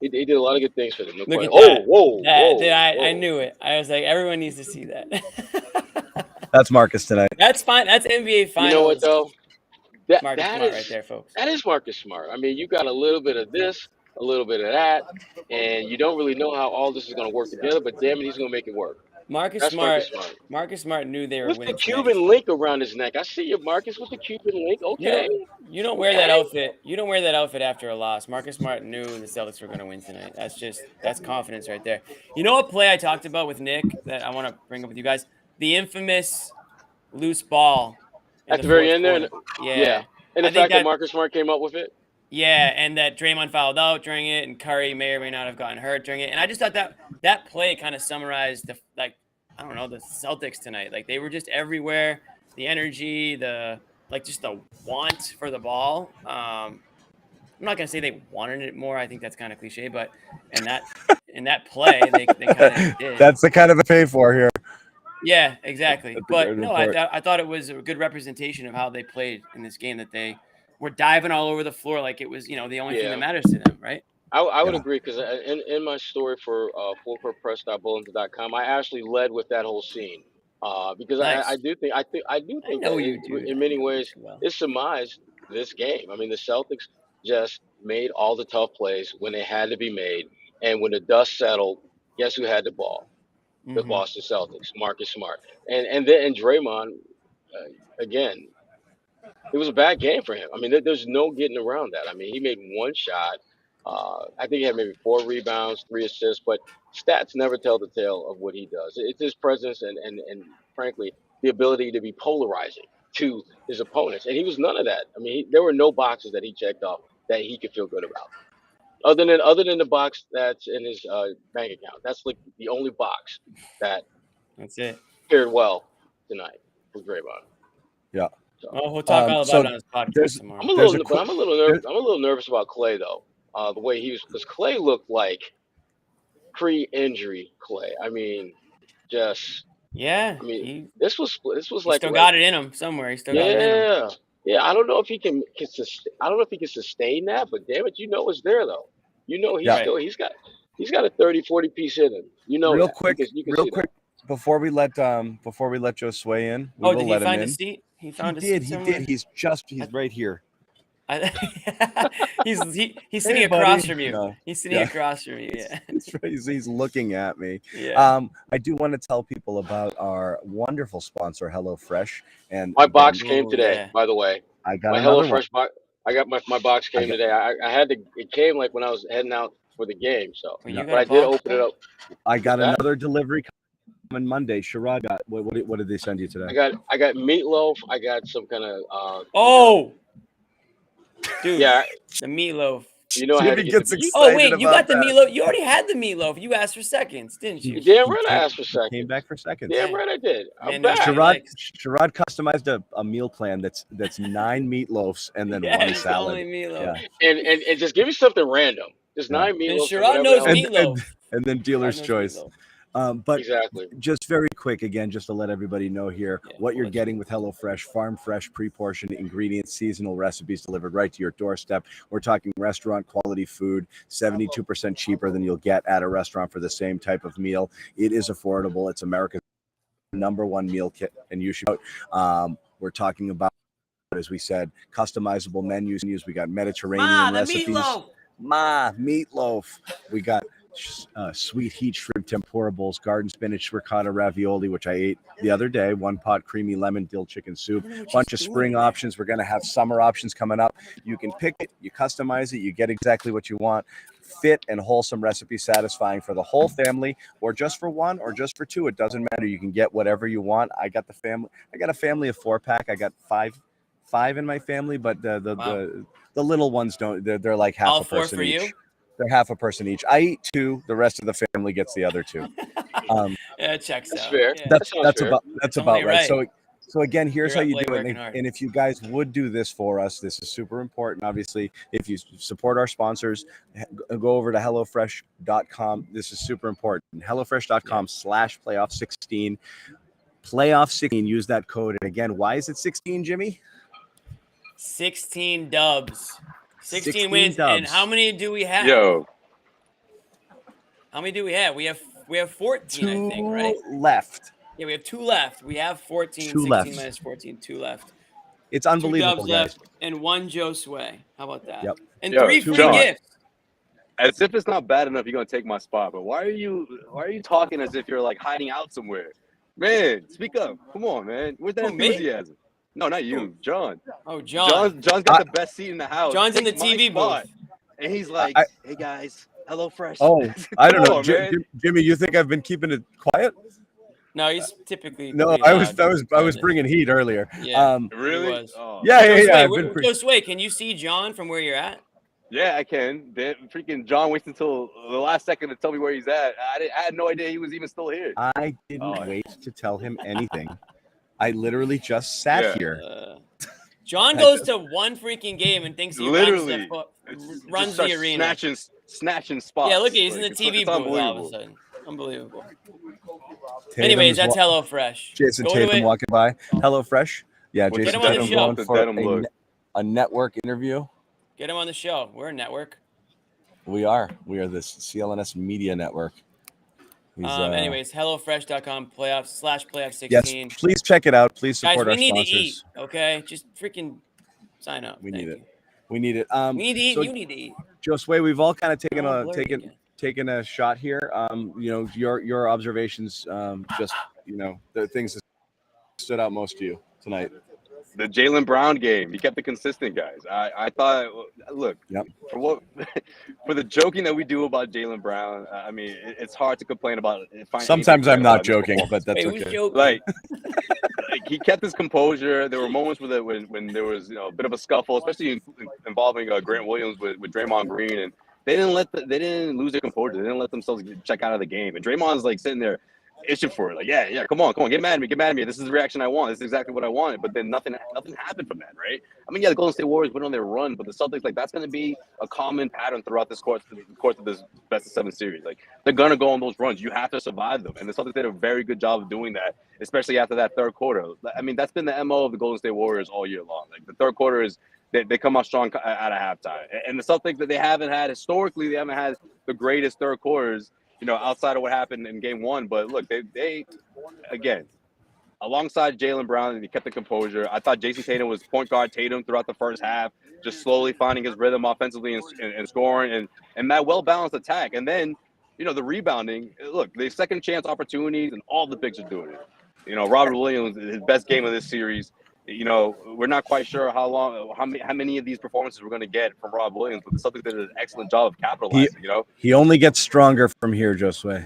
he did a lot of good things for them. No Look at that. Whoa. I knew it. I was like, everyone needs to see that. That's Marcus tonight. That's fine. That's NBA Finals. You know what though? Marcus Smart right there, folks. That is Marcus Smart. I mean, you got a little bit of this, a little bit of that, and you don't really know how all this is going to work together. But damn it, he's going to make it work. Marcus That's Smart. Marcus Smart. Marcus Smart knew they were With winning the tonight. Cuban link around his neck. I see you, Marcus, with the Cuban link. Okay. You don't wear that outfit. You don't wear that outfit after a loss. Marcus Smart knew the Celtics were going to win tonight. That's confidence right there. You know what play I talked about with Nick that I want to bring up with you guys? The infamous loose ball at the very end there. Yeah. And the fact that Marcus Smart came up with it. Yeah, and that Draymond fouled out during it, and Curry may or may not have gotten hurt during it. And I just thought that play kind of summarized the Celtics tonight. Like, they were just everywhere. The energy, just the want for the ball. I'm not gonna say they wanted it more. I think that's kind of cliche, but in that play, they kind of did. That's the kind of a pay for here. Yeah, exactly. But no, I thought it was a good representation of how they played in this game. That they were diving all over the floor like it was, the only thing that matters to them, right? I would agree, because in my story for fullcourtpress.bulletin.com, I actually led with that whole scene, because Nice. I do think that in many ways it surmised this game. I mean, the Celtics just made all the tough plays when they had to be made, and when the dust settled, guess who had the ball? The Boston Celtics, Marcus Smart, and Draymond, again. It was a bad game for him. I mean, there's no getting around that. I mean, he made one shot. I think he had maybe 4 rebounds, 3 assists, but stats never tell the tale of what he does. It's his presence and frankly, the ability to be polarizing to his opponents. And he was none of that. I mean, there were no boxes that he checked off that he could feel good about. Other than the box that's in his bank account. That's like the only box that's it. Fared well tonight for Draymond. Yeah. So, we'll talk all about it on his podcast tomorrow. I'm a little nervous about Clay, though. The way he was, because Clay looked like pre-injury Clay. I mean, this was like, still got it in him somewhere. He still got it in him. Yeah. I don't know if he can sustain that, but damn it, it's there though. He's got a 30-40 piece in him. Real quick, before we let Josue in, did he find his seat? He did. He's right here. He's sitting across from you. No. He's sitting across from you. Yeah, he's looking at me. Yeah. I do want to tell people about our wonderful sponsor, HelloFresh. And my box came today. By the way, I got my HelloFresh box. I got my box came today. I had to. It came like when I was heading out for the game. So, but I did open it up. I got another delivery on Monday. Sherrod got what did they send you today? I got meatloaf. I got some kind of. Dude, yeah, the meatloaf. I had to get you got the meatloaf. You already had the meatloaf. You asked for seconds, didn't you? Damn right I asked for seconds. Came back for seconds. Damn right I did. Sherrod customized a meal plan that's 9 meatloafs and then 1 salad. Only meatloaf. Yeah. And just give me something random. Just 9 meatloafs. And Sherrod knows meatloaf. And then dealer's choice. Meatloaf. But exactly. Just very quick again, just to let everybody know here what you're getting with HelloFresh: farm fresh, pre-portioned ingredients, seasonal recipes delivered right to your doorstep. We're talking restaurant quality food, 72% cheaper than you'll get at a restaurant for the same type of meal. It is affordable. It's America's #1 meal kit, and you should. We're talking about, as we said, customizable menus. We got Mediterranean recipes. Meatloaf. We got sweet heat shrimp tempura bowls, garden spinach ricotta ravioli, which I ate the other day, 1 pot creamy lemon dill chicken soup, bunch of spring options. We're going to have summer options coming up. You can pick it, you customize it, you get exactly what you want. Fit and wholesome recipe, satisfying for the whole family, or just for 1 or just for 2. It doesn't matter. You can get whatever you want. I got a family of 4-pack. I got five in my family, but the little ones don't. They're like half all a person 4 for each. you? They're half a person each. I eat 2. The rest of the family gets the other 2. Yeah, it checks that's out. Fair. Yeah. That's about right. So again, here's how you do it. And if you guys would do this for us, this is super important. Obviously, if you support our sponsors, go over to HelloFresh.com. This is super important. HelloFresh.com/playoff16. Playoff16. Use that code. And again, why is it 16, Jimmy? 16 dubs. 16 wins. dubs. And how many do we have? How many do we have? We have 14, 2 I think, right? left. Yeah, we have 2 left. We have 14. 2 16 left. minus 14, 2 left. It's unbelievable, 2 dubs guys. left and 1 Josue. How about that? Yep. And 3 free gifts. As if it's not bad enough, you're gonna take my spot. But why are you talking as if you're like hiding out somewhere? Man, speak up. Come on, man. Where's that enthusiasm? No, not you, John. Oh, John. John's got the best seat in the house. John's in the Take my TV spot. booth. And he's like, "Hey guys, hello fresh." Oh, I don't know, on, man. Jimmy. You think I've been keeping it quiet? No, he's typically No, I was bringing heat earlier. Yeah, really? Oh. Yeah. Josue, can you see John from where you're at? Yeah, I can. Freaking John waits until the last second to tell me where he's at. I had no idea he was even still here. I didn't wait to tell him anything. I literally just sat here. John goes to one freaking game and thinks he runs the arena. Snatching spots. Yeah, look, he's in the TV booth all of a sudden. Unbelievable. Anyways, that's HelloFresh. Jason Tatum walking by. HelloFresh. Yeah, Jason Tatum going for a network interview. Get him on the show. We're a network. We are. We are the CLNS Media Network. Anyways, HelloFresh.com /playoff16. Yes, please check it out. Please support our sponsors. Guys, we need to eat, okay? Just freaking sign up. We need it. We need to eat. You need to eat. Josue, we've all kind of taken a shot here. Your observations, the things that stood out most to you tonight. The Jaylen Brown game, he kept it consistent, guys. I thought, look, for the joking that we do about Jaylen Brown, I mean, it's hard to complain about it. Sometimes I'm not joking, but that's okay. Like, he kept his composure. There were moments when there was a bit of a scuffle, especially involving Grant Williams with Draymond Green, and they didn't lose their composure. They didn't let themselves check out of the game. And Draymond's like sitting there itching for it. Like, yeah, come on, get mad at me. This is the reaction I want. This is exactly what I wanted. But then nothing happened from that, right? I mean, the Golden State Warriors went on their run, but the Celtics, like, that's going to be a common pattern throughout the course of this best of 7 series. Like, they're going to go on those runs. You have to survive them. And the Celtics did a very good job of doing that, especially after that third quarter. I mean, that's been the MO of the Golden State Warriors all year long. Like, the third quarter is they come out strong out of halftime. And the Celtics that they haven't had historically, they haven't had the greatest third quarters, outside of what happened in game 1. But look, they again, alongside Jaylen Brown, they kept the composure. I thought Jason Tatum was point guard Tatum throughout the first half, just slowly finding his rhythm offensively and scoring and that well-balanced attack. And then, the rebounding, look, the second chance opportunities and all the bigs are doing it. Robert Williams, his best game of this series. We're not quite sure how many of these performances we're going to get from Rob Williams, but the Celtics did an excellent job of capitalizing. He only gets stronger from here, Josue.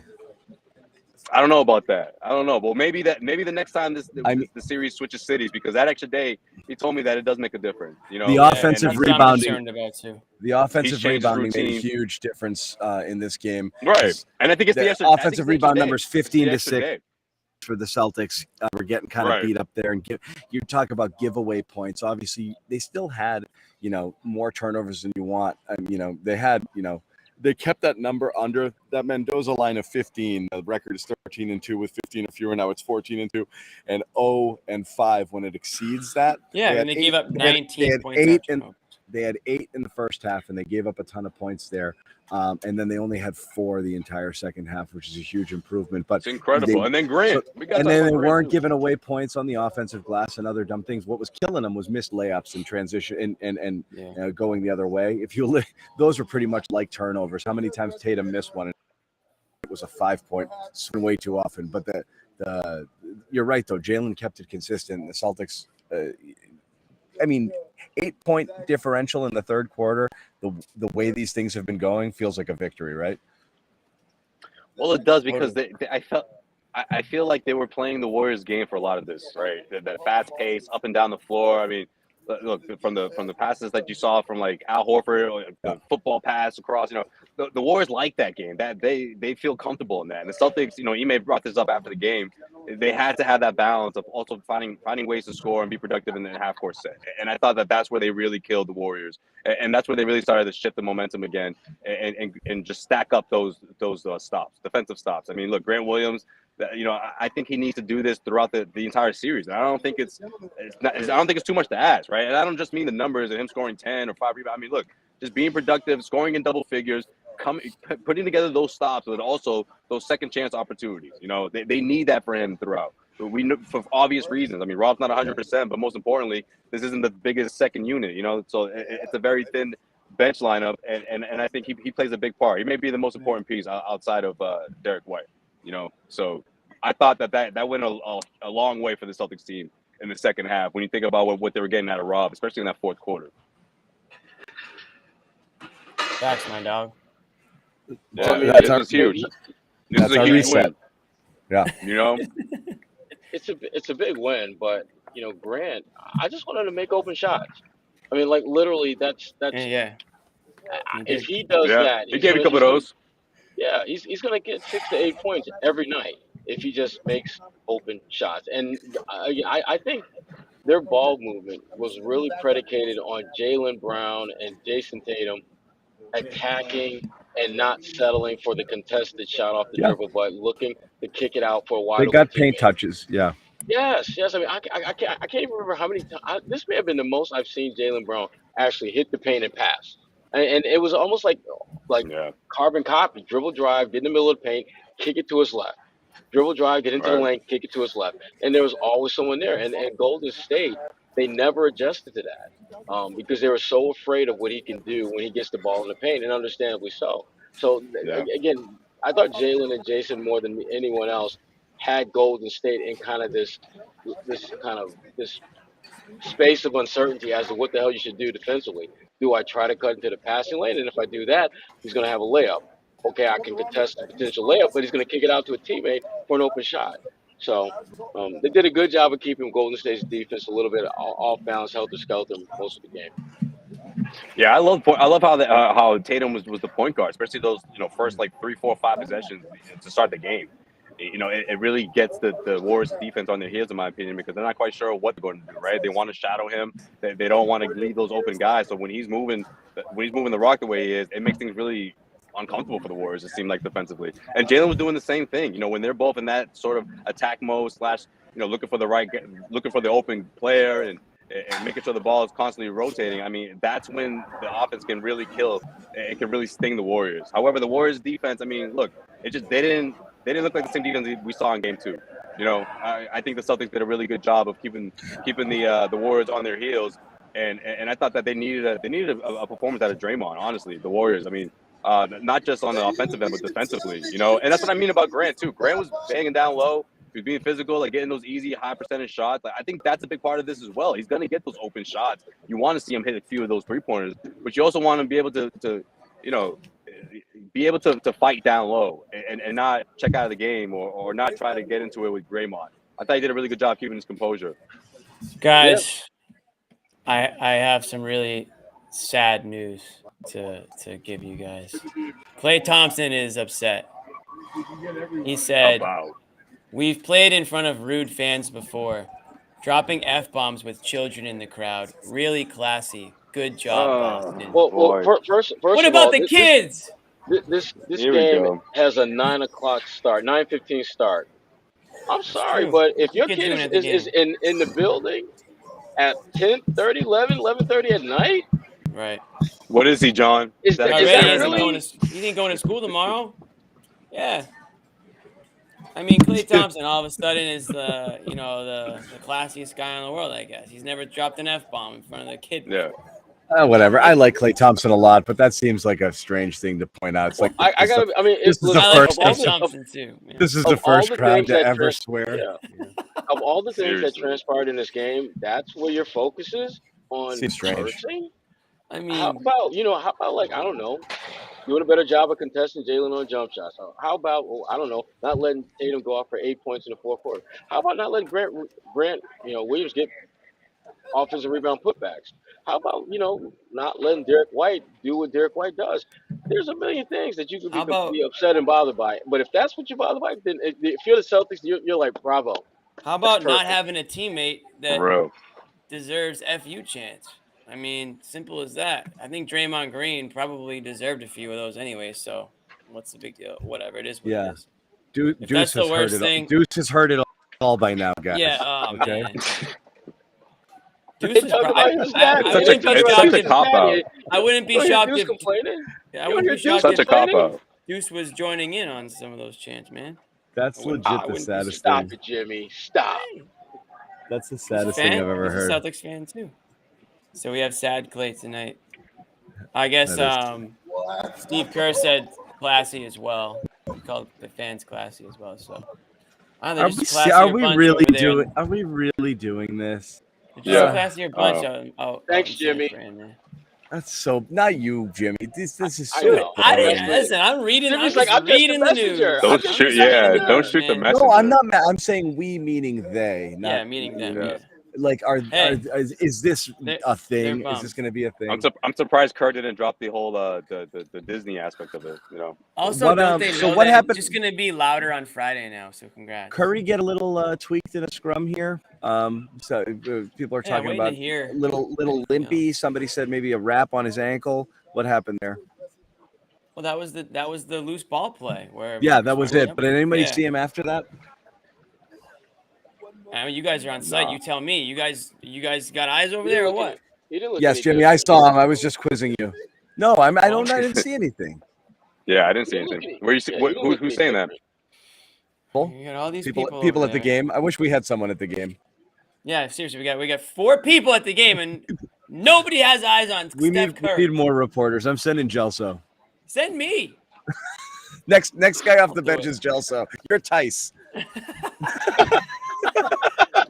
I don't know about that. I don't know, but maybe the next time the series switches cities, because that extra day, he told me that it does make a difference. The offensive rebounding. The offensive rebounding made a huge difference in this game. Right, and I think it's the extra, offensive rebound numbers 15-6. For the Celtics, we're getting kind of beat up there, and you talk about giveaway points. Obviously, they still had more turnovers than you want. They had they kept that number under that Mendoza line of 15. The record is 13-2 with 15 or fewer. Now it's 14-2 and 0-5 when it exceeds that. Yeah, and they gave up 19 points. They had 8 in the first half, and they gave up a ton of points there. And then they only had 4 the entire second half, which is a huge improvement. But it's incredible. And then Grant. They weren't giving away points on the offensive glass and other dumb things. What was killing them was missed layups and transition and going the other way. Those were pretty much like turnovers. How many times Tatum missed one? It was a 5-point swing way too often. But you're right, though. Jaylen kept it consistent. The Celtics 8-point differential in the third quarter. The way these things have been going feels like a victory, right? Well, it does, because I feel like they were playing the Warriors game for a lot of this, right? That fast pace, up and down the floor. I mean, look, from the passes that you saw from like Al Horford, the football pass across, the Warriors like that game. That they feel comfortable in that. And the Celtics, Ime brought this up after the game. They had to have that balance of also finding ways to score and be productive in the half-court set. And I thought that's where they really killed the Warriors, and that's where they really started to shift the momentum again and just stack up those stops, defensive stops. I mean, look, Grant Williams. I think he needs to do this throughout the entire series. And I don't think it's too much to ask, right? And I don't just mean the numbers and him scoring 10 or 5 rebounds. I mean, look, just being productive, scoring in double figures, putting together those stops, but also those second chance opportunities. They need that for him throughout. But we know for obvious reasons. I mean, Rob's not 100%, but most importantly, this isn't the biggest second unit. So it's a very thin bench lineup, and I think he plays a big part. He may be the most important piece outside of Derek White. So I thought that went a long way for the Celtics team in the second half when you think about what they were getting out of Rob, especially in that fourth quarter. Facts, my dog. Yeah, this is huge. This is a huge win. Yeah. It's a big win, but Grant, I just wanted to make open shots. I mean, like literally, that's Yeah. If he does that, he gave a couple of those. Yeah, he's gonna get 6 to 8 points every night if he just makes open shots. And I think their ball movement was really predicated on Jaylen Brown and Jason Tatum attacking and not settling for the contested shot off the dribble, but looking to kick it out for a wide open. They got paint touches. Yeah. Yes. I mean, I can't even remember how many times. This may have been the most I've seen Jaylen Brown actually hit the paint and pass. And it was almost like carbon copy. Dribble drive, get in the middle of the paint, kick it to his left. Dribble drive, get into the lane, kick it to his left. And there was always someone there. And Golden State, they never adjusted to that because they were so afraid of what he can do when he gets the ball in the paint, and understandably so. So, again, I thought Jaylen and Jason, more than anyone else, had Golden State in kind of this space of uncertainty as to what the hell you should do defensively. Do I try to cut into the passing lane? And if I do that, he's going to have a layup. Okay, I can contest the potential layup, but he's going to kick it out to a teammate for an open shot. So they did a good job of keeping Golden State's defense a little bit off balance, helter-skelter most of the game. Yeah, I love how Tatum was the point guard, especially those first 3, 4, 5 possessions to start the game. It really gets the Warriors defense on their heels, in my opinion, because they're not quite sure what they're going to do, right? They want to shadow him. They don't want to leave those open guys. So when he's moving the rock the way he is, it makes things really uncomfortable for the Warriors, it seemed like, defensively. And Jaylen was doing the same thing. When they're both in that sort of attack mode / looking for the open player and making sure the ball is constantly rotating. I mean, that's when the offense can really kill. It can really sting the Warriors. However, the Warriors defense, I mean, look, they didn't look like the same defense we saw in Game 2. I think the Celtics did a really good job of keeping the Warriors on their heels, and I thought that they needed a performance out of Draymond. Honestly, the Warriors. I mean, not just on the offensive end, but defensively. And that's what I mean about Grant too. Grant was banging down low. He was being physical, getting those easy, high percentage shots. I think that's a big part of this as well. He's going to get those open shots. You want to see him hit a few of those 3-pointers, but you also want to be able to fight down low and not check out of the game or not try to get into it with Draymond. I thought he did a really good job keeping his composure. Guys, I have some really sad news to give you guys. Klay Thompson is upset. He said, "We've played in front of rude fans before. Dropping F-bombs with children in the crowd. Really classy. Good job, Boston." Well, first what about the kids? This game has a 9 o'clock start, 9:15 start. I'm sorry, but if your kid is in the building at 10:30, 11:30 at night, right? What is he, John? Is that really? You ain't going to school tomorrow? Yeah. I mean, Klay Thompson all of a sudden is the classiest guy in the world, I guess. He's never dropped an F-bomb in front of the kid before. Yeah. Whatever. I like Klay Thompson a lot, but that seems like a strange thing to point out. It's like I gotta. I mean, this is the first Thompson too. Yeah. This is the first crowd to ever swear. Yeah. Of all the things that transpired in this game, that's where your focus is on cursing. I mean, how about I don't know, doing a better job of contesting Jaylen on jump shots? How about I don't know, not letting Tatum go off for 8 points in the fourth quarter? How about not letting Grant Williams get offensive rebound putbacks? How about not letting Derek White do what Derek White does? There's a million things that you could be upset and bothered by. But if that's what you're bothered by, then if you're the Celtics, you're like, bravo. How about not having a teammate that deserves FU chance? I mean, simple as that. I think Draymond Green probably deserved a few of those anyway, so what's the big deal? Whatever, it is what it is. Deuce has heard it all. Deuce has heard it all by now, guys. Yeah, okay. Man. Deuce is such a cop-out. I wouldn't be shocked if complaining. I wouldn't be shocked such a cop-out. Deuce was joining in on some of those chants, man. That's legit the saddest thing. Stop it, Jimmy. Stop. That's the saddest thing I've ever heard. He's a Celtics fan too. So we have sad Klay tonight. I guess That Steve Kerr said classy as well. He called the fans classy as well. So I don't know, just a classier bunch over there. Are we really doing this? Just a Yeah. classier bunch out Thanks, in San Jimmy. Fran there. That's so not you, Jimmy. This is I so know. boring. Listen, I'm reading. Jimmy's I'm like, I'm just reading the the messenger. news. Don't I'm shoot. just Yeah, messenger. don't shoot the Man. messenger. No, I'm not mad. I'm saying we, meaning they. Not, Yeah, meaning them. Yeah. Yeah. Like, is this They're- a thing? they're Is bummed. this going to be a thing? I'm surprised Kerr didn't drop the whole the Disney aspect of it. You know. Also, What, don't they so know what that happened- it's just going to be louder on Friday now? So congrats. Curry get a little tweaked in a scrum here. So people are talking waiting about to hear. little limpy. Somebody said maybe a wrap on his ankle. What happened there? Well, that was the loose ball play where. Yeah, that was it. But did anybody Yeah. see him after that? I mean, you guys are on site. Nah. You tell me. You guys got eyes over He there didn't or look what? He didn't look Yes, any Jimmy, good. I saw him. I was just quizzing you. No, I didn't see anything. Yeah, I didn't see He didn't anything. look Where you see? any- yeah, he didn't look Who's any saying that? different. You got all these People people over at the there. game. I wish we had someone at the game. Yeah, seriously, we got 4 people at the game and nobody has eyes on We Steph Curry. need more reporters. I'm sending Gelso. Send me. Next guy off the do bench it. is Gelso. You're Tice.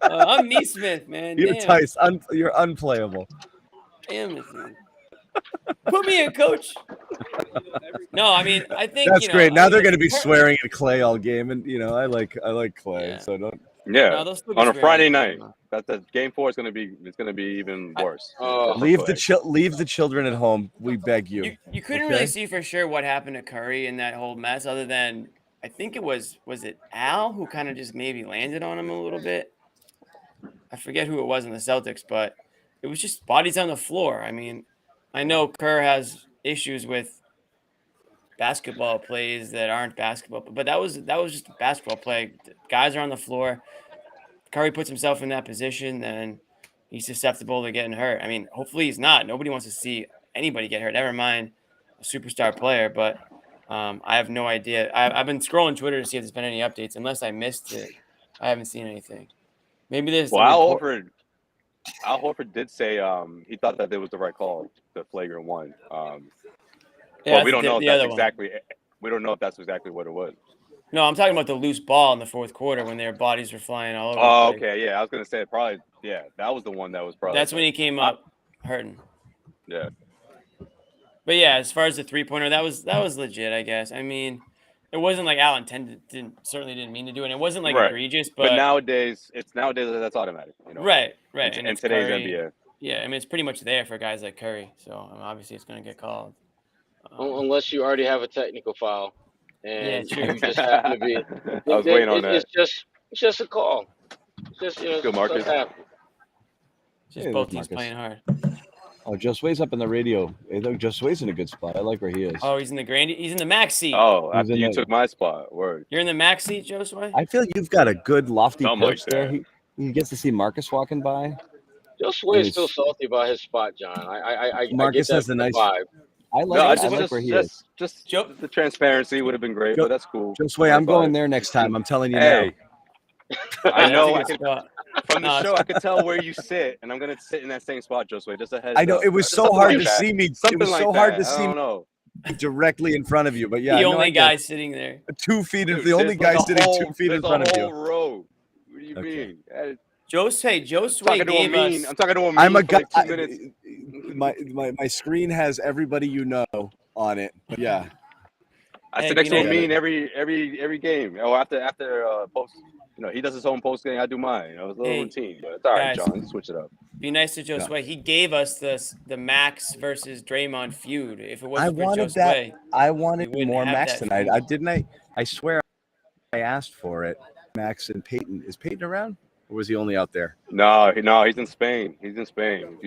I'm Neesmith, man. You're Damn. Tice. You're unplayable. Damn it, dude. Put me in, coach. No, I mean, I think That's great. Now they're going to be Curry- swearing at Clay all game, and I like Clay. Yeah. So don't. Yeah, No, they'll still be on a swearing Friday at night. him. That's game 4 is gonna be even worse. Oh. Leave the children at home. We beg you. You couldn't Okay. really see for sure what happened to Curry in that whole mess, other than I think it was it Al who kind of just maybe landed on him a little bit. I forget who it was in the Celtics, but it was just bodies on the floor. I mean, I know Kerr has issues with basketball plays that aren't basketball, but that was just a basketball play. Guys are on the floor. Curry puts himself in that position, then he's susceptible to getting hurt. I mean, hopefully he's not. Nobody wants to see anybody get hurt, never mind a superstar player. But I have no idea. I've been scrolling Twitter to see if there's been any updates. Unless I missed it, I haven't seen anything. Maybe there's Well, Al Horford did say he thought that it was the right call, the flagrant one. Yeah, But we don't know if that's other one. exactly. We don't know if that's exactly what it was. No, I'm talking about the loose ball in the fourth quarter when their bodies were flying all over. Oh, the place. okay, yeah. I was gonna say probably. Yeah, that was the one that was probably. That's when he came up hurting. Yeah. But yeah, as far as the 3-pointer, that was legit, I guess. I mean, it wasn't like Al certainly didn't mean to do it. And it wasn't like Right. egregious, But nowadays that's automatic. Right. In And today's Curry. NBA. Yeah, I mean, it's pretty much there for guys like Curry. So obviously it's going to get called. Unless you already have a technical foul, and Yeah, true. you just happen to be. I was waiting on that. It's just a call. It's just Good, Marcus. Just Hey, both there's teams Marcus. playing hard. Oh, Josue's up in the radio. Hey, look, Josue's in a good spot. I like where he is. Oh, he's in the max seat. Oh, He's after in you the- took my spot. Word. You're in the max seat, Josue? I feel you've got a good lofty Something perch like there. that. He gets to see Marcus walking by. Joe Sway is still salty about his spot, John. I Marcus get has that a nice vibe. I No, like just, where he is. just the transparency would have been great, but that's cool. Josue, I'm going there next time. I'm telling you Hey, I know. That's a good spot. From the No, show, I could tell where you sit, and I'm gonna sit in that same spot, Josue. Just a heads now. I know up. it was Just so something hard like to that. see me. Something It was like so that. hard to I see don't me know. directly in front of you. But yeah, The I know only I guy get sitting there. 2 feet. Dude, The only there's guy like a sitting whole- 2 feet in there's a front of whole you. row. What do you Okay. mean? Josue Talking to a gave mean. us. I'm talking to a mean I'm a for guy. like 2 minutes. My screen has everybody you know on it. But yeah. I Hey, sit next you to know- a mean every game. Oh, after post, he does his own post game. I do mine. It's a little Hey, routine, but it's all right, guys. John. Switch it up. Be nice to Josue. He gave us the Max versus Draymond feud. If it I wasn't for wanted Josue, that. I we wanted wouldn't more have Max that tonight. feud. I swear I asked for it. Max and Peyton. Is Peyton around? Or was he only out there? No, he's in Spain. He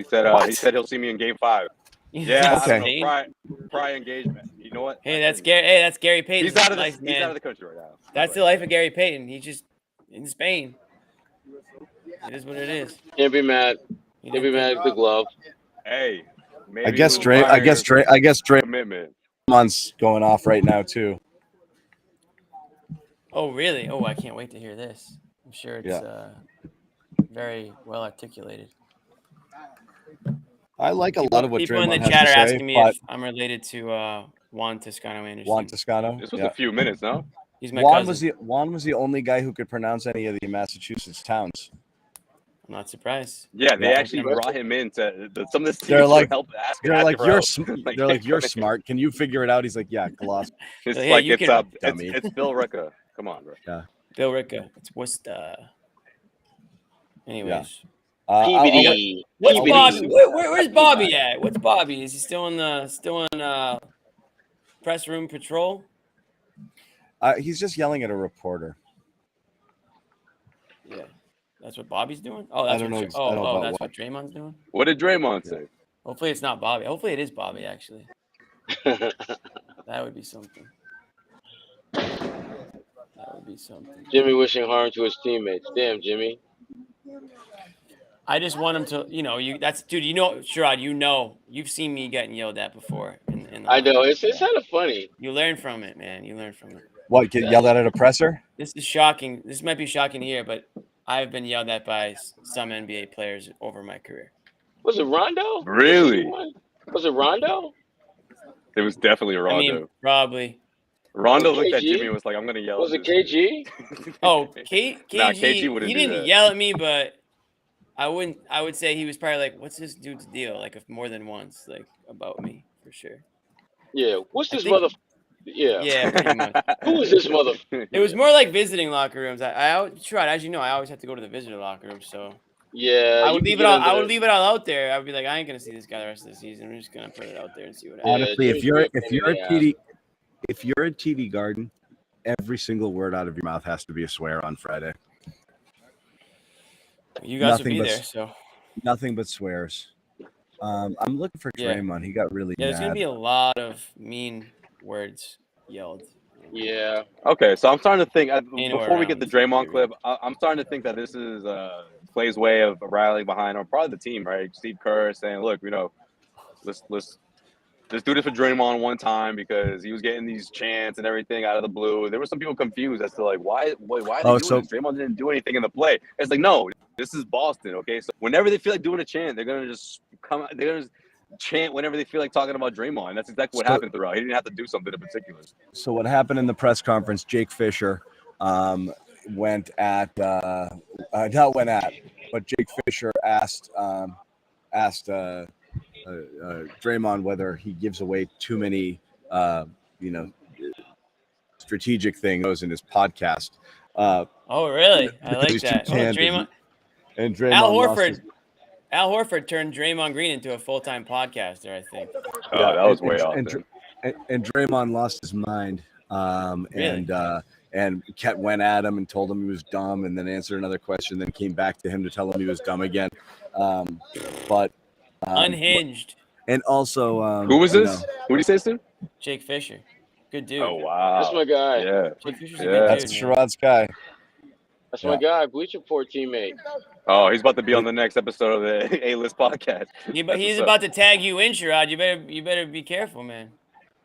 said What? he said he'll see me in Game 5. Yeah, Okay. I don't know. Prior engagement. You know what? Hey, that's Gary Payton. He's out of life, he's man. out of the country right now. That's the life of Gary Payton. He's just in Spain. It is what it is. Can't be mad. He Can't be didn't mad think- at the glove. Hey, maybe I guess we'll Draymond's commitment. going off right now too. Oh, really? Oh, I can't wait to hear this. I'm sure it's Yeah. very well articulated. I like a lot of what people in Draymond the has chat to are say, asking me but if I'm related to Juan Toscano Anderson. Juan Toscano. This was a few minutes, no? He's my Juan cousin. was the only guy who could pronounce any of the Massachusetts towns. I'm not surprised. Yeah, they Yeah. actually brought him in to some of the teams They're like, help they're like, for you're, help. they're like, you're smart. Can you figure it out? He's like, yeah, Colossus. It's Yeah, like you can- it's Bill Ricca. Come on, bro. Yeah. Bill Ricca. It's Worcester. Anyways. PBD. What's PBD. Bobby? Where's Bobby at? What's Bobby? Is he still in press room patrol? He's just yelling at a reporter. Yeah. That's what Bobby's doing? Oh, that's I don't know. what, I don't know about that's what. what Draymond's doing? What did Draymond say? Hopefully it's not Bobby. Hopefully it is Bobby, actually. That would be something. That would be something. Jimmy wishing harm to his teammates. Damn, Jimmy. I just want him to, dude, Sherrod, you've seen me getting yelled at before. I know. It's kind of funny. You learn from it, man. You learn from it. What, get yelled at a presser? This is shocking. This might be shocking to hear, but I've been yelled at by some NBA players over my career. Was it Rondo? Really? Was it Rondo? It was definitely Rondo. I mean, probably. Rondo Was it looked at KG? Jimmy and was like, "I'm gonna yell." Was at it this KG? Oh, KG, Nah, KG wouldn't he do didn't that. yell at me, but I would say he was probably like, what's this dude's deal? Like, if more than once, like, about me, for sure. Yeah. What's this think- mother? Yeah. Yeah, pretty much. Who is this mother? It was more like visiting locker rooms. As you know, I always have to go to the visitor locker room, so Yeah. I you would can leave get it all. under I would the- leave it all out there. I would be like, I ain't gonna see this guy the rest of the season. I'm just gonna put it out there and see what happens. Honestly, if Jimmy's you're pretty at funny, if you're at TD Garden, every single word out of your mouth has to be a swear on Friday. You guys Nothing will be but- there, so Nothing but swears. I'm looking for Yeah. Draymond. He got really yeah, there's gonna mad. be a lot of mean words yelled. Yeah. Okay, so I'm starting to think Anywhere before we get the around. Draymond clip, I'm starting to think that this is Clay's way of rallying behind, or probably the team, right? Steve Kerr saying, "Look, let's do this for Draymond one time because he was getting these chants and everything out of the blue." There were some people confused as to like why are they doing this? Draymond didn't do anything in the play. It's like, no, this is Boston, okay? So whenever they feel like doing a chant, they're gonna just they're gonna just chant whenever they feel like talking about Draymond. And that's exactly what happened throughout. He didn't have to do something in particular. So what happened in the press conference? Jake Fisher went at, but Jake Fisher asked Draymond whether he gives away too many, strategic things in his podcast. Oh, really? I because like he's too that. Oh, candid. Draymond. And Draymond Al lost Horford. his- Al Horford turned Draymond Green into a full-time podcaster, I think. Oh, that was way off. And Draymond lost his mind, and Ket went at him and told him he was dumb, and then answered another question, then came back to him to tell him he was dumb again. Unhinged. And also, Who was this? Who did he say this to? Jake Fisher. Good dude. Oh wow, That's my guy. Yeah. Jake Fisher's a Yeah. good that's dude. man. Sherrod's guy. That's my guy. Bleacher Report teammate. Oh, he's about to be on the next episode of the A-List podcast. But he's about to tag you in, Sherrod. You better be careful, man.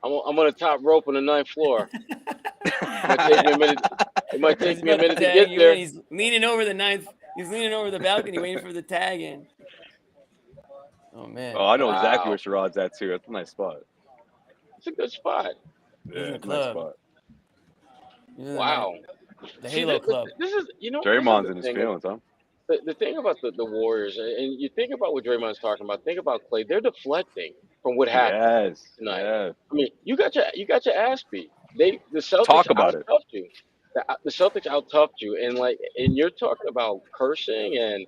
I'm on the top rope on the 9th floor. It might take me a minute to Tag get you there. in. He's leaning over the ninth. He's leaning over the balcony, waiting for the tag in. Oh man. Oh, I know Wow. exactly where Sherrod's at too. That's a nice spot. It's a good spot. He's in the Nice club. spot. He's in Wow. The Halo Club. This is, Draymond's this in is his the thing. feelings, huh? The thing about the Warriors, and you think about what Draymond's talking about, think about Clay. They're deflecting from what happened Yes. tonight. Yes. I mean, you got your ass beat. The Celtics Talk about it. out-toughed you. The Celtics out-toughed you, and you're talking about cursing and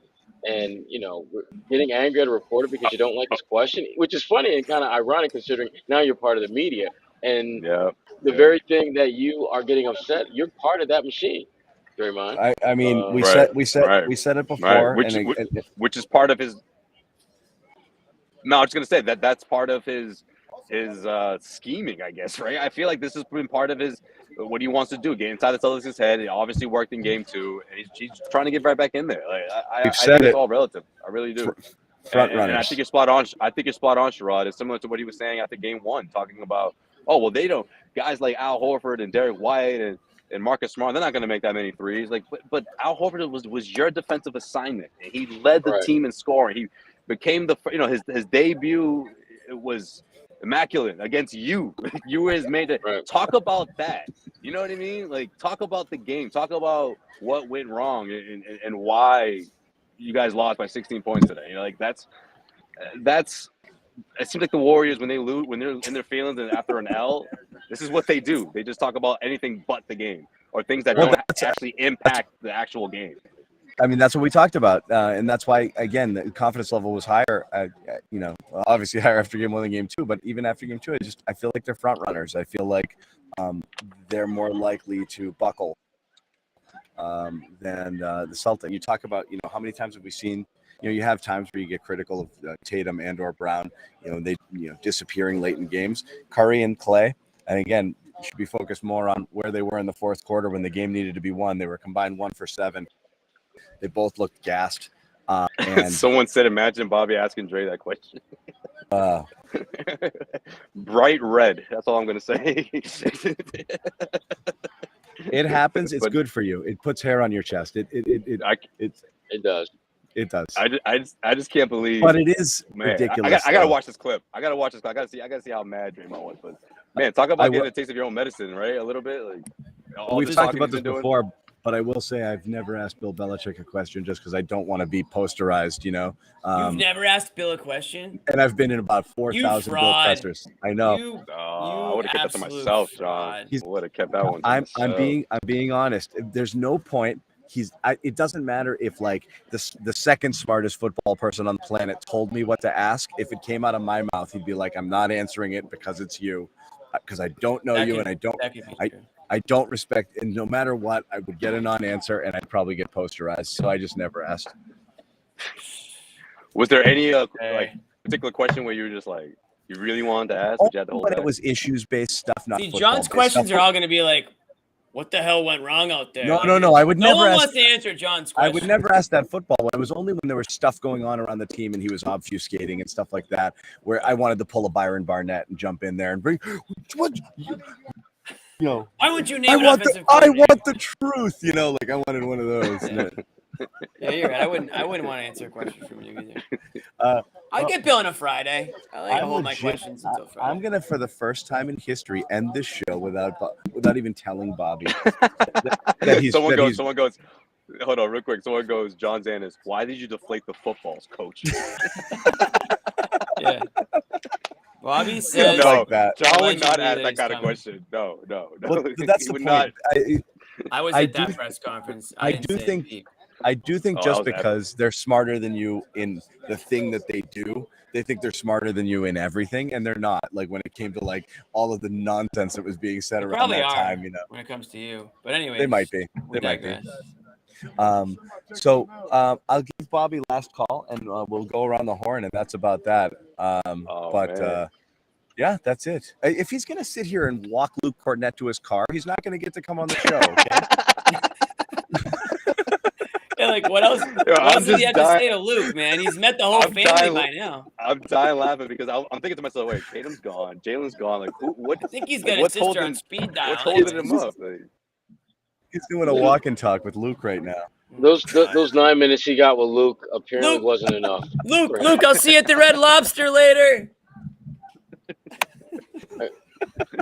getting angry at a reporter because you don't like his question, which is funny and kind of ironic considering now you're part of the media. And Yeah. the very thing that you are getting upset, you're part of that machine, Draymond. I mean, we Right, said it before, Right. Which is part of his. No, I was gonna say that's part of his scheming, I guess. Right. I feel like this has been part of his what he wants to do, get inside the Celtics' head. It obviously worked in Game 2, and he's trying to get right back in there. Like I think it's all relative. I really do. Front and I runners. think you're spot on. I think you're spot on, Sherrod. It's similar to what he was saying after Game 1, talking about, oh well, they don't guys like Al Horford and Derek White and Marcus Smart, they're not going to make that many threes. Like, but Al Horford was your defensive assignment, and he led the team in scoring. became his debut was immaculate against you. You were his main. Right. Talk about that. You know what I mean? Like, talk about the game. Talk about what went wrong and why you guys lost by 16 points today. You know, like that's. It seems like the Warriors when they lose, when they're in their feelings and after an L, this is what they do. They just talk about anything but the game or things that don't actually impact the actual game. I mean, that's what we talked about, and that's why, again, the confidence level was higher. Obviously higher after game 1 than game 2, but even after game 2, I feel like they're front runners. I feel like they're more likely to buckle than the Celtics. You talk about, how many times have we seen? You have times where you get critical of Tatum and or Brown. They disappearing late in games. Curry and Clay, and again, should be focused more on where they were in the fourth quarter when the game needed to be won. They were combined 1 for 7. They both looked gassed. And someone said, "Imagine Bobby asking Dre that question." Bright red. That's all I'm going to say. It happens. It's good for you. It puts hair on your chest. It does. It does. I just can't believe. But it is ridiculous. I gotta watch this clip. I gotta see how mad Draymond was. But man, talk about getting a taste of your own medicine, right? A little bit. Like we've talked about this before, but I will say I've never asked Bill Belichick a question just because I don't want to be posterized. You've never asked Bill a question, and I've been in about 4,000 Bill pressers. I know. I would have kept that to myself, John. I would have kept that one. I'm being honest. There's no point. It doesn't matter if like the second smartest football person on the planet told me what to ask. If it came out of my mouth, he'd be like, "I'm not answering it because it's you, because I don't know you and I don't respect." And no matter what, I would get a non-answer and I'd probably get posterized. So I just never asked. Was there any particular question where you were just like you really wanted to ask? But you had to hold it was issues-based stuff, not football. John's questions are all going to be like, what the hell went wrong out there? No. I would never. No one wants to answer John's question. I would never ask that football one. It was only when there was stuff going on around the team and he was obfuscating and stuff like that, where I wanted to pull a Byron Barnett and jump in there and bring what. Why would you name I want the truth. Like I wanted one of those. Yeah, you're right. I wouldn't want to answer a question from you either. I'll get Bill on a Friday. I like to hold my questions until Friday. I'm gonna, for the first time in history, end this show without even telling Bobby Someone goes. Hold on, real quick. Someone goes. John Zanis, why did you deflate the footballs, coach? Yeah. Bobby says no. Like that. John would not ask that kind of question. No. Well, that's the point. Not. I was at that press conference. I do think just because they're smarter than you in the thing that they do, they think they're smarter than you in everything, and they're not. Like when it came to like all of the nonsense that was being said around that time, when it comes to you. But anyway, they might be. So I'll give Bobby last call, and we'll go around the horn, and that's about that. Yeah, that's it. If he's gonna sit here and walk Luke Cornett to his car, he's not gonna get to come on the show. Okay? Yeah, like what else? What else does he have to say to Luke, man? He's met the whole family by now. I'm dying laughing because I'm thinking to myself, wait, Tatum's gone, Jalen's gone. Like, what? I think he's got his sister on speed dial. What's holding him up? Like, he's doing a walk and talk with Luke right now. Those 9 minutes he got with Luke apparently wasn't enough. Luke, I'll see you at the Red Lobster later.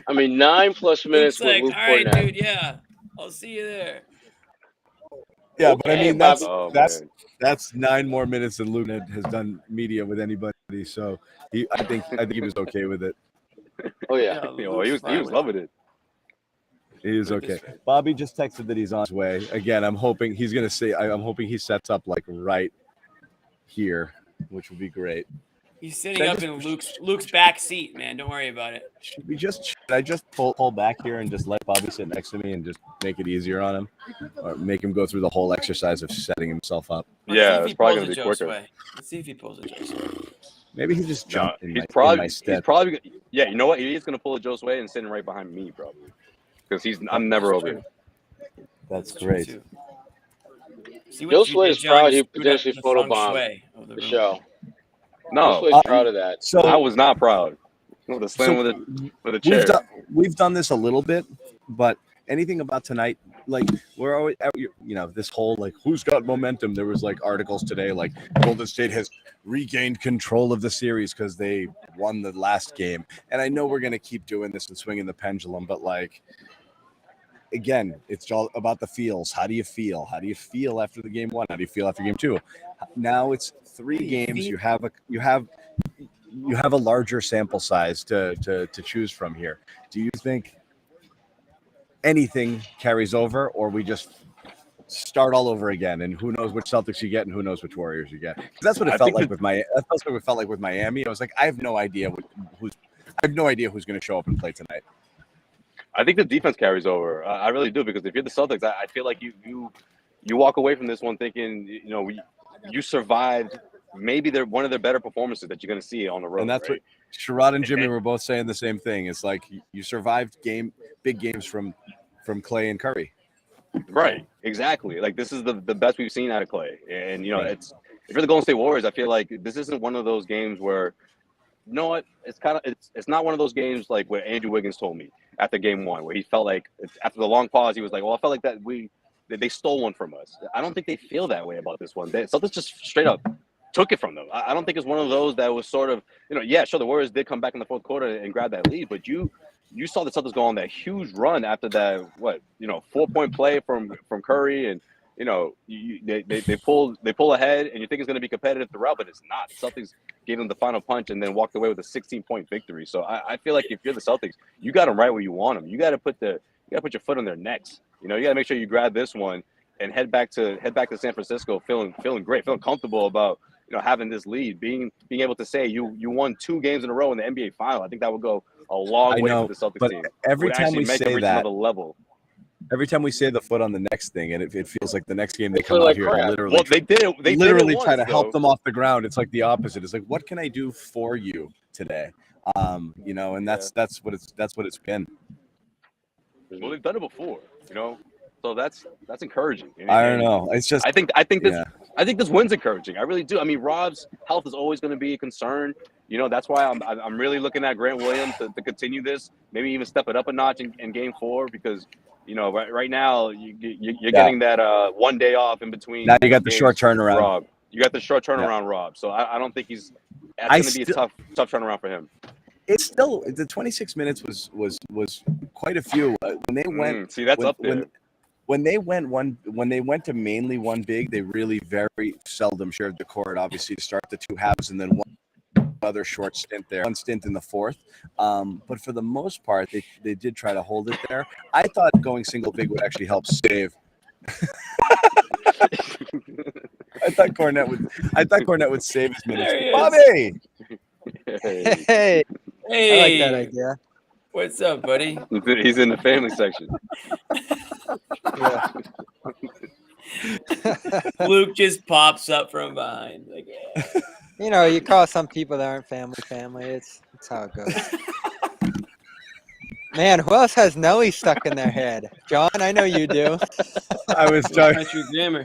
I mean, 9+ minutes with Luke. All right, dude. Yeah, I'll see you there. Yeah, but I mean that's 9 more minutes than Luke has done media with anybody. So I think he was okay with it. Oh yeah, he was loving it. He is okay. Bobby just texted that he's on his way. Again, I'm hoping he's gonna say. I'm hoping he sets up like right here, which would be great. He's sitting up in Luke's back seat, man. Don't worry about it. Should I just pull back here and just let Bobby sit next to me and just make it easier on him, or make him go through the whole exercise of setting himself up? Yeah, it's probably gonna be quicker. Let's see if he pulls a Joe's way. Maybe he just jumped in my stead. He's probably yeah. You know what? He is gonna pull a Joe's way and sitting right behind me, bro. Because I'm never over here. That's great. Bill Sway's proud he potentially photobombed the show. No, Bill Sway's proud of that. So I was not proud. With a slam with a chair. We've done this a little bit, but anything about tonight like we're always, this whole like who's got momentum. There was like articles today like Golden State has regained control of the series because they won the last game. And I know we're gonna keep doing this and swinging the pendulum, but like again, it's all about the feels. How do you feel? How do you feel after the game one? How do you feel after game two? Now it's 3 games. You have a larger sample size to choose from here. Do you think anything carries over, or we just start all over again, and who knows which Celtics you get and who knows which Warriors you get? Because that's what it felt like with Miami. I was like, I have no idea who's going to show up and play tonight. I think the defense carries over. I really do, because if you're the Celtics, I feel like you walk away from this one thinking, you survived maybe they're one of their better performances that you're going to see on the road. And that's right? what Sherrod and Jimmy were both saying the same thing. It's like you survived big games from Clay and Curry. Right. Exactly. Like this is the best we've seen out of Clay. And it's if you're the Golden State Warriors, I feel like this isn't one of those games where it's not one of those games like where Andrew Wiggins told me after game one, where he felt like after the long pause, he was like, well, I felt like that they stole one from us. I don't think they feel that way about this one. Celtics just straight up took it from them. I don't think it's one of those that was sort of, sure, the Warriors did come back in the fourth quarter and grab that lead, but you saw the Celtics go on that huge run after that, 4-point play from Curry, and they pull ahead, and you think it's going to be competitive throughout, but it's not. The Celtics gave them the final punch and then walked away with a 16-point victory. So I feel like if you're the Celtics, you got them right where you want them. You got to put your foot on their necks. You got to make sure you grab this one and head back to San Francisco feeling great, feeling comfortable about having this lead, being able to say you won 2 games in a row in the NBA final. I think that would go a long way for the Celtics team. Every time we say that, level. Every time we say the foot on the next thing, and it feels like the next game they come out here and literally, well, they literally did try to help them off the ground. It's like the opposite. It's like, what can I do for you today? And that's what it's been. Well, they've done it before, so that's encouraging. I don't know. It's just I think this win's encouraging. I really do. I mean, Rob's health is always going to be a concern. That's why I'm really looking at Grant Williams to continue this, maybe even step it up a notch in game 4, because right now you're getting that 1 day off in between. Now you got the short turnaround. Rob. You got the short turnaround, Rob. So I don't think that's going to be a tough turnaround for him. It's still, the 26 minutes was quite a few when they went. See, that's up there. When they went to mainly one big, they really very seldom shared the court. Obviously, to start the 2 halves and then one other short stint there, one stint in the fourth. But for the most part, they did try to hold it there. I thought going single big would actually help save. I thought Cornette would save his minutes. Bobby! Hey. I like that idea. What's up, buddy? He's in the family section. Luke just pops up from behind. Like, yeah. You call some people that aren't family. It's how it goes. Man, who else has Nelly stuck in their head? John, I know you do. I was talking. Country grammar.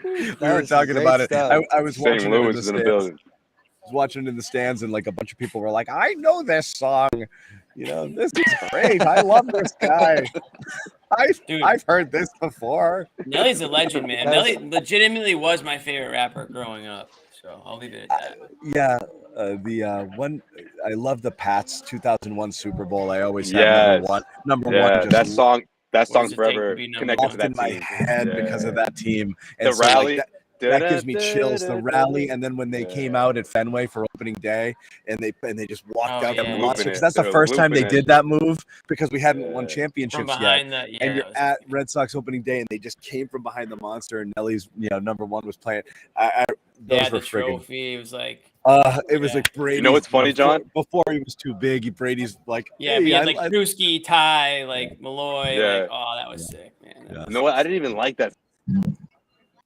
We were talking about it. I was watching St. Louis is in the building. I was watching it in the stands, and like a bunch of people were like, "I know this song. This is great. I love this guy. I've heard this before." Nelly's a legend, man. Nelly legitimately was my favorite rapper growing up. So I'll leave it at that. Yeah, the one I love the Pats 2001 Super Bowl. I always have number one. That song's forever connected to that in my head because of that team. And the rally. That gives me chills. The rally, and then when they came out at Fenway for opening day, and they just walked out the monster, because that's the first time they did that move, because we hadn't won championships yet. And you're at Red Sox opening day, and they just came from behind the monster, and Nelly's number one was playing. Those were the trophy. It was like. It was like Brady. You know what's funny, John? Before he was too big, Brady's like. Yeah, he had like Krusky, Ty, like Malloy. Yeah. Like, oh, that was sick, man. You know what? I didn't even like that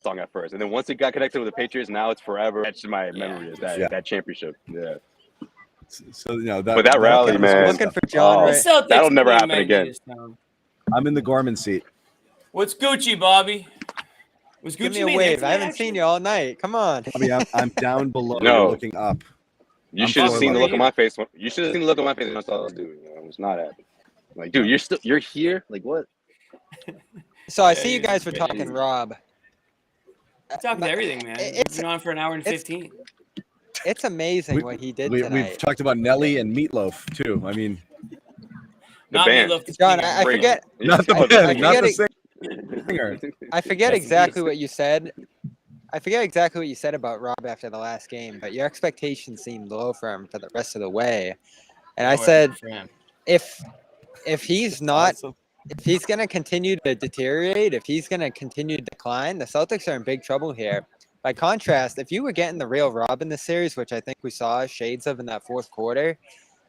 song at first, and then once it got connected with the Patriots, now it's forever etched in my memory. That championship. Yeah. So but that rally, man. Looking for John. That'll never happen again. I'm in the Gorman seat. What's Gucci, Bobby? Was Gucci Give me a wave. I haven't seen you all night. Come on. I mean, I'm down below. Looking up. You should have seen the look on my face. You should have seen the look on my face when I saw this dude. I was not happy. Like, dude, you're here. Like, what? So I see you guys were talking Rob. Talking everything, man. It's been on for an hour and 15. It's amazing what he did tonight. We've talked about Nelly and Meatloaf too. I mean, not band. Meatloaf. John, I forget. Not the band, not the singer. I forget exactly what you said. I forget exactly what you said about Rob after the last game, but your expectations seemed low for him for the rest of the way. And I said, if he's not, if he's going to continue to deteriorate, if he's going to continue to decline, the Celtics are in big trouble here. By contrast, if you were getting the real Rob in the series, which I think we saw shades of in that fourth quarter,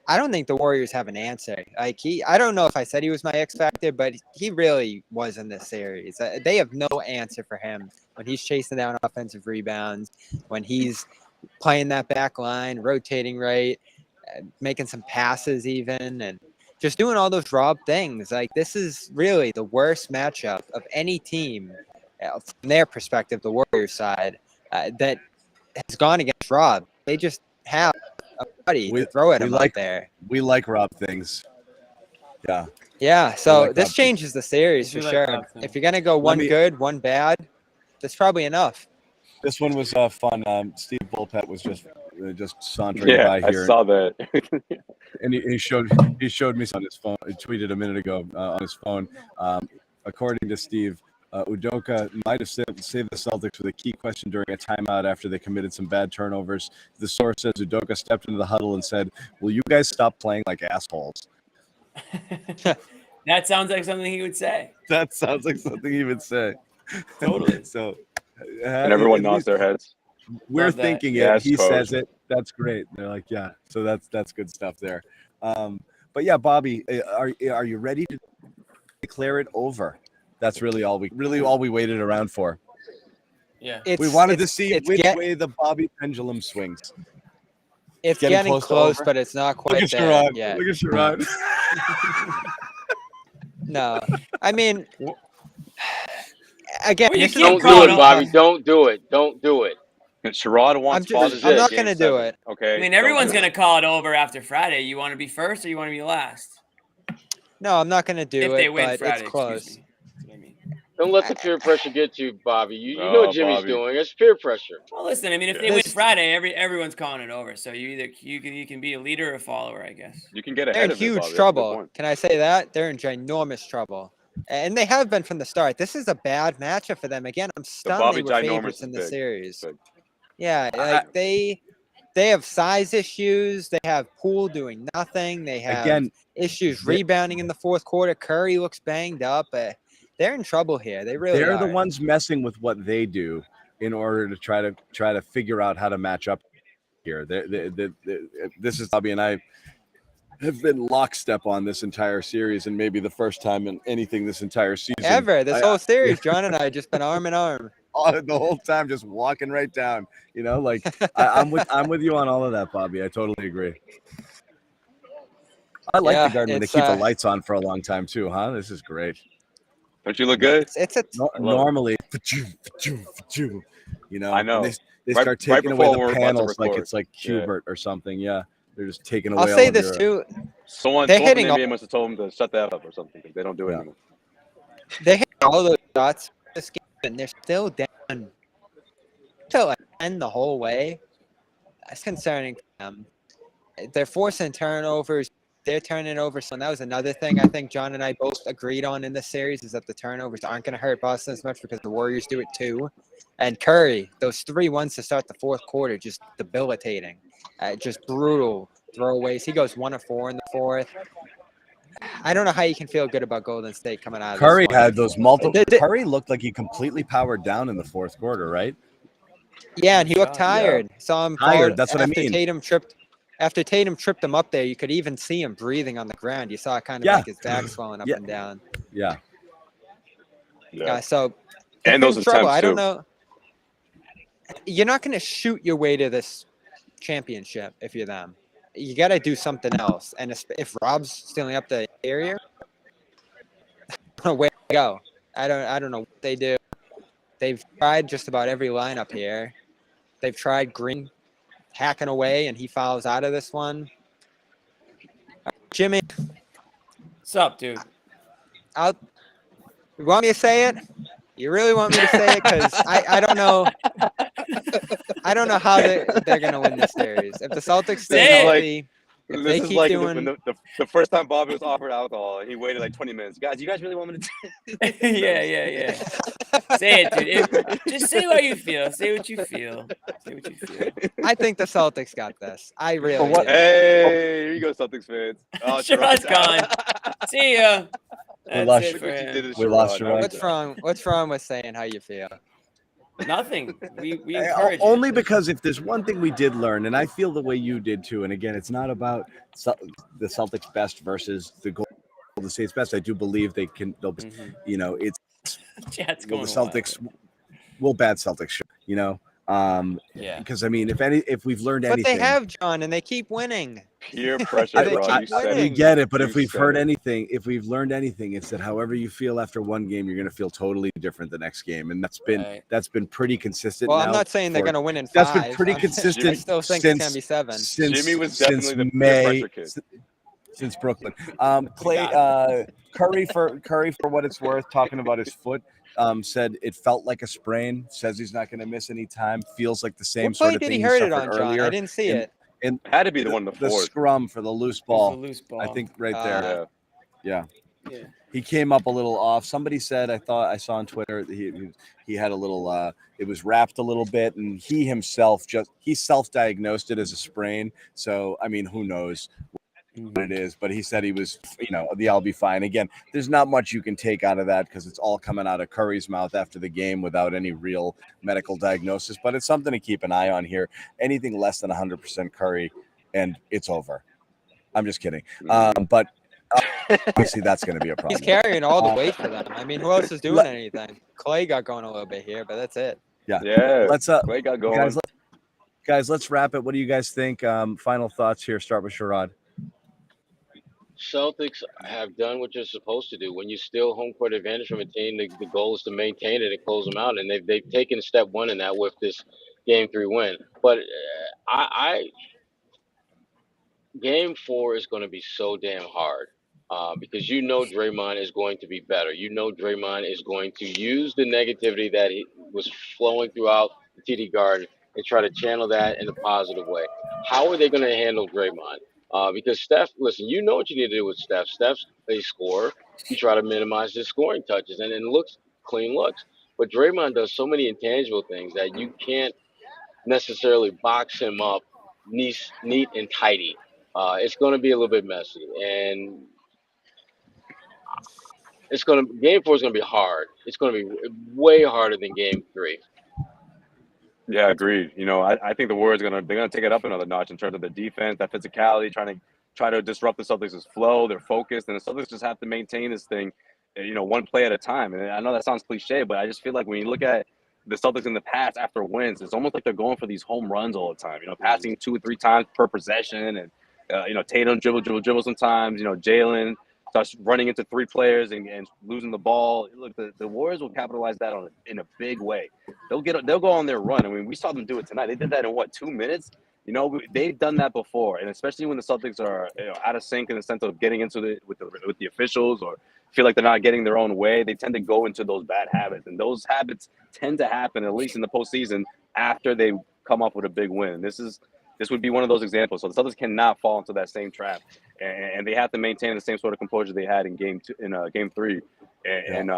I don't think the Warriors have an answer. Like I don't know if I said he was my X factor, but he really was in this series. They have no answer for him when he's chasing down offensive rebounds, when he's playing that back line, rotating right, making some passes even, and just doing all those Rob things. Like this is really the worst matchup of any team from their perspective, the Warriors side, that has gone against Rob. They just have a buddy to throw at him out there. We like Rob things. Yeah. Yeah. So like this Rob changes the series for sure. If you're gonna go one good, one bad, that's probably enough. This one was fun. Steve Bulpett was just sauntering by here. I saw that. And he showed me on his phone. He tweeted a minute ago on his phone. According to Steve, Udoka might have saved the Celtics with a key question during a timeout after they committed some bad turnovers. The source says Udoka stepped into the huddle and said, "Will you guys stop playing like assholes?" That sounds like something he would say. That sounds like something he would say. Totally. So, and everyone nods their heads. We're thinking it. He says it. That's great. They're like, yeah. So that's good stuff there. But yeah, Bobby, are you ready to declare it over? That's really all we waited around for. Yeah. We wanted to see which way the Bobby pendulum swings. It's getting close, but it's not quite there yet. Look at Sherrod. No, I mean, again, don't do it, Bobby. Don't do it. Don't do it. Sherrod wants positive. I'm not going to do it. Okay. I mean, everyone's going to call it over after Friday. You want to be first or you want to be last? No, I'm not going to do it. If they win but Friday, it's close. Don't let the peer pressure get to you, Bobby. You know what Jimmy's doing. It's peer pressure. Well, listen. I mean, if they win Friday, everyone's calling it over. So you can be a leader or a follower, I guess. You can get ahead of it. They're in huge trouble. Can I say that? They're in ginormous trouble, and they have been from the start. This is a bad matchup for them. Again, I'm stunned they were favorites in the series. Yeah, like they have size issues. They have Poole doing nothing. They have issues rebounding in the fourth quarter. Curry looks banged up. They're in trouble here. They're the ones messing with what they do in order to try to figure out how to match up here. This is Bobby and I have been lockstep on this entire series, and maybe the first time in anything this entire season ever. This whole series, John and I have just been arm in arm the whole time, just walking right down. You know, like I'm with you on all of that, Bobby. I totally agree. I like the Garden when they keep the lights on for a long time too, huh? This is great. Don't you look good? Normally, you know. I know. They start taking away the panels like it's like Qbert or something. Yeah, they're just taking away. I'll say this too. Someone in the NBA must have told them to shut that up or something. They don't do it anymore. They hit all those shots this game, and they're still down to end the whole way. That's concerning for them. They're forcing turnovers. They're turning over. So that was another thing I think John and I both agreed on in this series is that the turnovers aren't going to hurt Boston as much because the Warriors do it too. And Curry, those 3-1s to start the fourth quarter, just debilitating. Just brutal throwaways. He goes 1 of 4 in the fourth. I don't know how you can feel good about Golden State coming out of Curry this had those multiple. Curry looked like he completely powered down in the fourth quarter, right? Yeah, and he looked tired. Saw him tired. That's what I mean. After Tatum tripped him up there, you could even see him breathing on the ground. You saw kind of like his back swelling up and down. Yeah. So, and those attempts I don't know. You're not going to shoot your way to this championship if you're them. You got to do something else. And if Rob's stealing up the area, where to go? I don't know what they do. They've tried just about every lineup here. They've tried Green hacking away, and he fouls out of this one. Jimmy. What's up, dude? You want me to say it? You really want me to say it? Because I don't know. I don't know how they're going to win this series. If the Celtics stay Say it. healthy, if they This is keep like doing. the first time Bobby was offered alcohol, and he waited like 20 minutes. Guys, you guys really want me to? Yeah. Say it, dude. Just say what you feel. Say what you feel. I think the Celtics got this. I really do. Hey, here you go, Celtics fans. Oh, Sherrod's gone. See ya. That's lost- it for him. We lost Sherrod. What's wrong with saying how you feel? Nothing. We encourage it. Only because if there's one thing we did learn, and I feel the way you did too, and again, it's not about the Celtics' best versus the Golden State's best. I do believe they'll, you know, it's Chat's going the Celtics will bad Celtics show, you know. Yeah. Because I mean, if we've learned But anything, they have, John, and they keep winning. Peer pressure, bro. You said we it. get it. But You if we've said heard it. anything, if we've learned anything, it's that however you feel after one game, you're going to feel totally different the next game, and that's been pretty consistent. Well, now I'm not saying they're going to win in 5. That's been pretty consistent. I still think it's going to be 7. Jimmy was definitely the peer May, pressure kid. since Brooklyn. Curry for what it's worth, talking about his foot. Said it felt like a sprain. Says he's not going to miss any time. Feels like the same What sort play of did thing he hurt it suffered on, John? earlier. I didn't see it. And It had to be the one in the fourth. scrum for the loose ball. Ball. I think right there. Yeah. Yeah. He came up a little off. Somebody said, I saw on Twitter that he had a little it was wrapped a little bit, and he himself self-diagnosed it as a sprain. So I mean, who knows what it is, but he said he was, I'll be fine. Again, there's not much you can take out of that because it's all coming out of Curry's mouth after the game without any real medical diagnosis, but it's something to keep an eye on here. Anything less than 100% Curry and it's over. I'm just kidding. But obviously that's going to be a problem. He's carrying all the weight for them. I mean, who else is doing anything? Clay got going a little bit here, but that's it. Yeah. Let's Clay got going. Guys, let's wrap it. What do you guys think? Final thoughts here. Start with Sherrod. Celtics have done what you're supposed to do. When you steal home court advantage from a team, the goal is to maintain it and close them out. And they've taken step one in that with this Game 3 win. But Game 4 is going to be so damn hard because Draymond is going to be better. Draymond is going to use the negativity that was flowing throughout the TD Garden and try to channel that in a positive way. How are they going to handle Draymond? Because Steph, listen, you know what you need to do with Steph. Steph's a scorer. You try to minimize his scoring touches and then clean looks. But Draymond does so many intangible things that you can't necessarily box him up neat and tidy. It's going to be a little bit messy, and Game 4 is going to be hard. It's going to be way harder than Game 3. Yeah, agreed. I think the Warriors they're gonna take it up another notch in terms of the defense, that physicality, try to disrupt the Celtics' flow, their focus, and the Celtics just have to maintain this thing, one play at a time. And I know that sounds cliche, but I just feel like when you look at the Celtics in the past after wins, it's almost like they're going for these home runs all the time. Passing 2 or 3 times per possession, and Tatum dribble sometimes. Jaylen starts running into 3 players and losing the ball. Look, the Warriors will capitalize that in a big way. They'll go on their run. I mean, we saw them do it tonight. They did that in 2 minutes? They've done that before, and especially when the Celtics are out of sync in the sense of getting into it with the officials or feel like they're not getting their own way, they tend to go into those bad habits, and those habits tend to happen at least in the postseason after they come up with a big win. This would be one of those examples. So the Celtics cannot fall into that same trap, and they have to maintain the same sort of composure they had in Game 3. And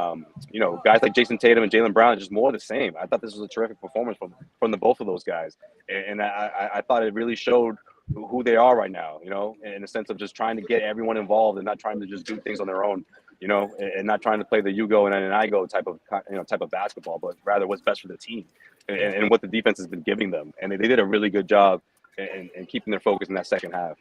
guys like Jason Tatum and Jaylen Brown are just more the same. I thought this was a terrific performance from the both of those guys, and I thought it really showed who they are right now. In the sense of just trying to get everyone involved and not trying to just do things on their own. And not trying to play the you go and then I go type of basketball, but rather what's best for the team and what the defense has been giving them. And they did a really good job in keeping their focus in that second half.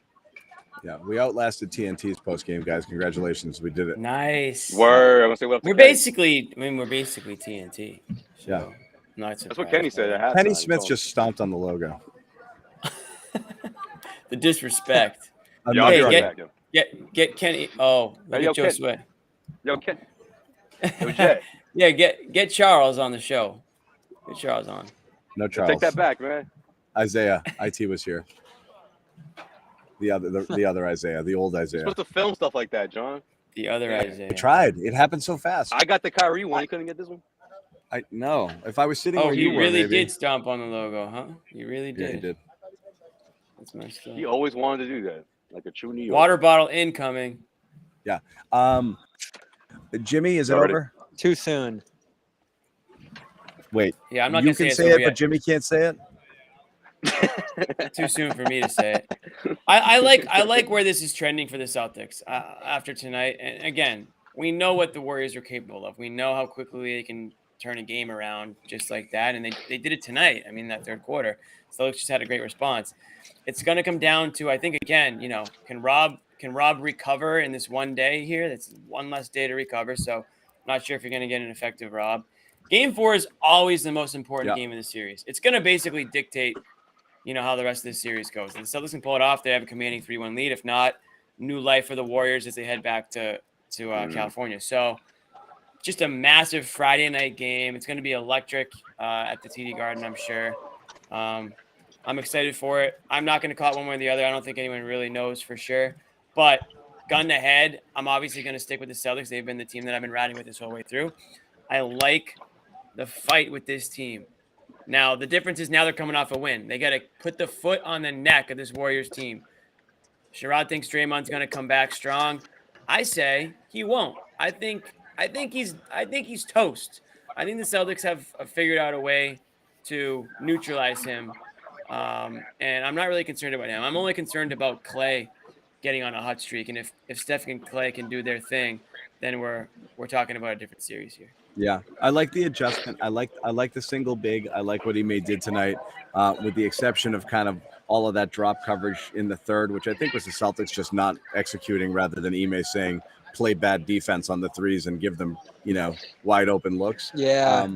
Yeah, we outlasted TNT's postgame, guys. Congratulations, we did it. Nice. Word. I'm gonna say what we're basically TNT. So yeah, that's what Kenny said. Kenny Smith just stomped on the logo. The disrespect. Get Kenny. Oh, look at Joe Sweat. Yo, Ken. Yo, Jay. Yeah, get Charles on the show. Get Charles on. No Charles. Take that back, man. Isaiah, IT was here. The other Isaiah, the old Isaiah. You're supposed to film stuff like that, John. The other Isaiah. I tried. It happened so fast. I got the Kyrie one. You couldn't get this one? No. If I was sitting where he you were, really maybe. did stomp on the logo, huh? He really did. Yeah, he did. That's messed up. He always wanted to do that, like a true New Yorker. Water bottle incoming. Yeah. Jimmy, is it Already. over? Too soon. Wait. Yeah, I'm not You gonna can say say it, it, but Jimmy can't say it. Too soon for me to say it. I like where this is trending for the Celtics after tonight. And again, we know what the Warriors are capable of. We know how quickly they can turn a game around just like that, and they did it tonight. I mean, that third quarter, Celtics just had a great response. It's going to come down to, I think, again, can Rob recover in this one day here? That's one less day to recover. So I'm not sure if you're going to get an effective Rob. Game 4 is always the most important game of the series. It's going to basically dictate how the rest of this series goes. If the Celtics can pull it off, they have a commanding 3-1 lead. If not, new life for the Warriors as they head back to California. So just a massive Friday night game. It's going to be electric at the TD Garden, I'm sure. I'm excited for it. I'm not going to call it one way or the other. I don't think anyone really knows for sure. But gun to head, I'm obviously going to stick with the Celtics. They've been the team that I've been riding with this whole way through. I like the fight with this team. Now, the difference is now they're coming off a win. They got to put the foot on the neck of this Warriors team. Sherrod thinks Draymond's going to come back strong. I say he won't. I think he's toast. I think the Celtics have figured out a way to neutralize him. And I'm not really concerned about him. I'm only concerned about Clay getting on a hot streak. And if Steph and Clay can do their thing, then we're talking about a different series here. Yeah, I like the adjustment. I like the single big. I like what he did tonight, with the exception of kind of all of that drop coverage in the third, which I think was the Celtics just not executing rather than Ime saying play bad defense on the threes and give them, wide open looks. Yeah,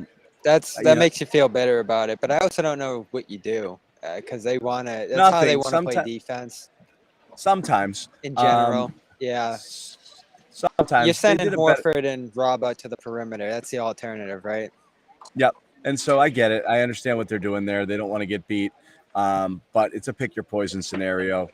that makes you feel better about it. But I also don't know what you do because they want to. That's how they want to play defense. Sometimes, in general, yeah. Sometimes you're sending Horford and Rob out to the perimeter. That's the alternative, right? Yep. And so I get it. I understand what they're doing there. They don't want to get beat, but it's a pick your poison scenario.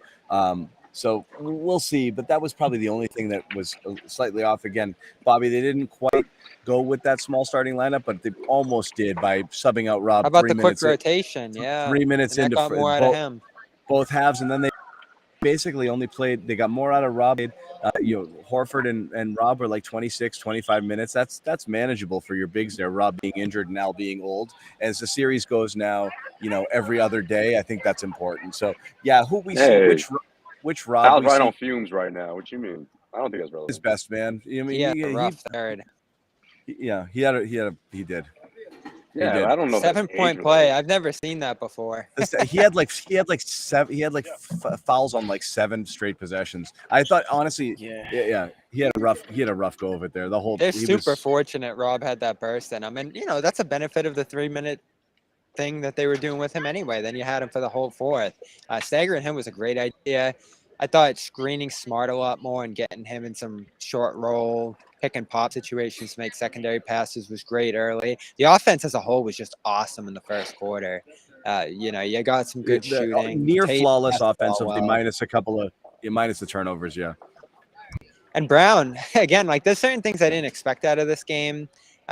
So we'll see. But that was probably the only thing that was slightly off. Again, Bobby, they didn't quite go with that small starting lineup, but they almost did by subbing out Rob. How about the quick rotation? Yeah, 3 minutes into got more out of him. Both halves, and then they basically only played. They got more out of Rob. Horford and Rob were like 26, 25 minutes. That's manageable for your bigs there. Rob being injured and Al being old. As the series goes now, every other day, I think that's important. So yeah, who we see, which Rob? Al's right on fumes right now. What you mean? I don't think that's relevant. His best man. I mean, he rough third. Yeah, he did. Yeah, I don't know. 7-point play. I've never seen that before. he had fouls on like 7 straight possessions. I thought honestly, yeah, he had a rough go of it there. They're super fortunate Rob had that burst in him, and that's a benefit of the 3-minute thing that they were doing with him anyway. Then you had him for the whole fourth. Staggering him was a great idea. I thought screening Smart a lot more and getting him in some short roll, pick and pop situations to make secondary passes was great early. The offense as a whole was just awesome in the first quarter. You got some good shooting. Near flawless offensively, minus the turnovers, yeah. And Brown, again, like there's certain things I didn't expect out of this game.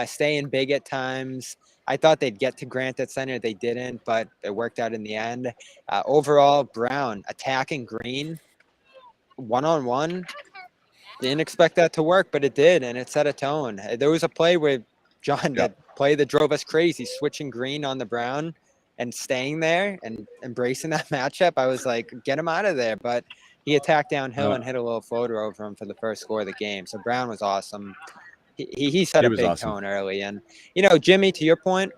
Staying big at times. I thought they'd get to Grant at center. They didn't, but it worked out in the end. Overall, Brown attacking Green one-on-one. Didn't expect that to work, but it did, and it set a tone. There was a play where John, that play that drove us crazy, switching Green on the Brown and staying there and embracing that matchup. I was like, get him out of there. But he attacked downhill and hit a little floater over him for the first score of the game. So Brown was awesome. He set a big tone early. And, Jimmy, to your point,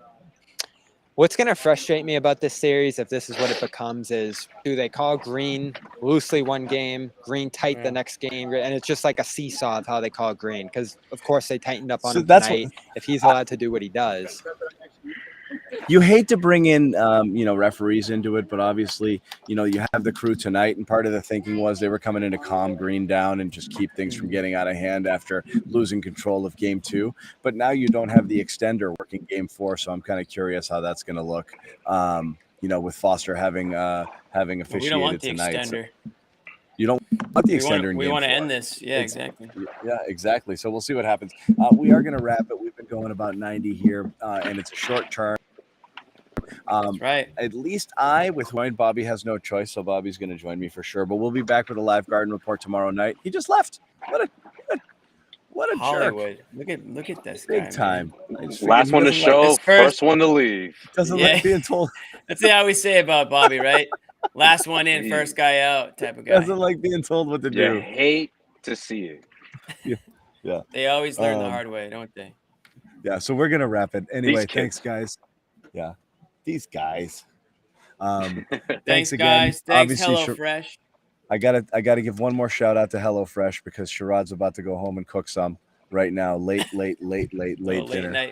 what's going to frustrate me about this series, if this is what it becomes, is do they call Green loosely one game, Green tight the next game? And it's just like a seesaw of how they call Green because, of course, they tightened up on him tonight if he's allowed to do what he does. You hate to bring in, referees into it, but obviously, you have the crew tonight, and part of the thinking was they were coming in to calm Green down and just keep things from getting out of hand after losing control of Game 2. But now you don't have the extender working Game 4, so I'm kind of curious how that's going to look. With Foster having officiated we don't want the tonight. Extender. You don't want the We extender want in we game want to 4. end this. Yeah, exactly. Yeah, exactly. So we'll see what happens. We are going to wrap it. We've been going about 90 here, and it's a short term. That's right. At least with Wayne, Bobby has no choice, so Bobby's going to join me for sure. But we'll be back with a live Garden Report tomorrow night. He just left. What a Hollywood. jerk. Look at this Big guy, time. Last one to show, first one to leave. Doesn't like being told. That's how we say about Bobby, right? Last one in, first guy out type of guy. Doesn't like being told what to do. You hate to see it. Yeah. They always learn the hard way, don't they? Yeah, so we're going to wrap it. Anyway, thanks, guys. Yeah, these guys. Thanks again. guys. Thanks, HelloFresh. I gotta give one more shout out to HelloFresh because Sherrod's about to go home and cook some right now. Late dinner. Late night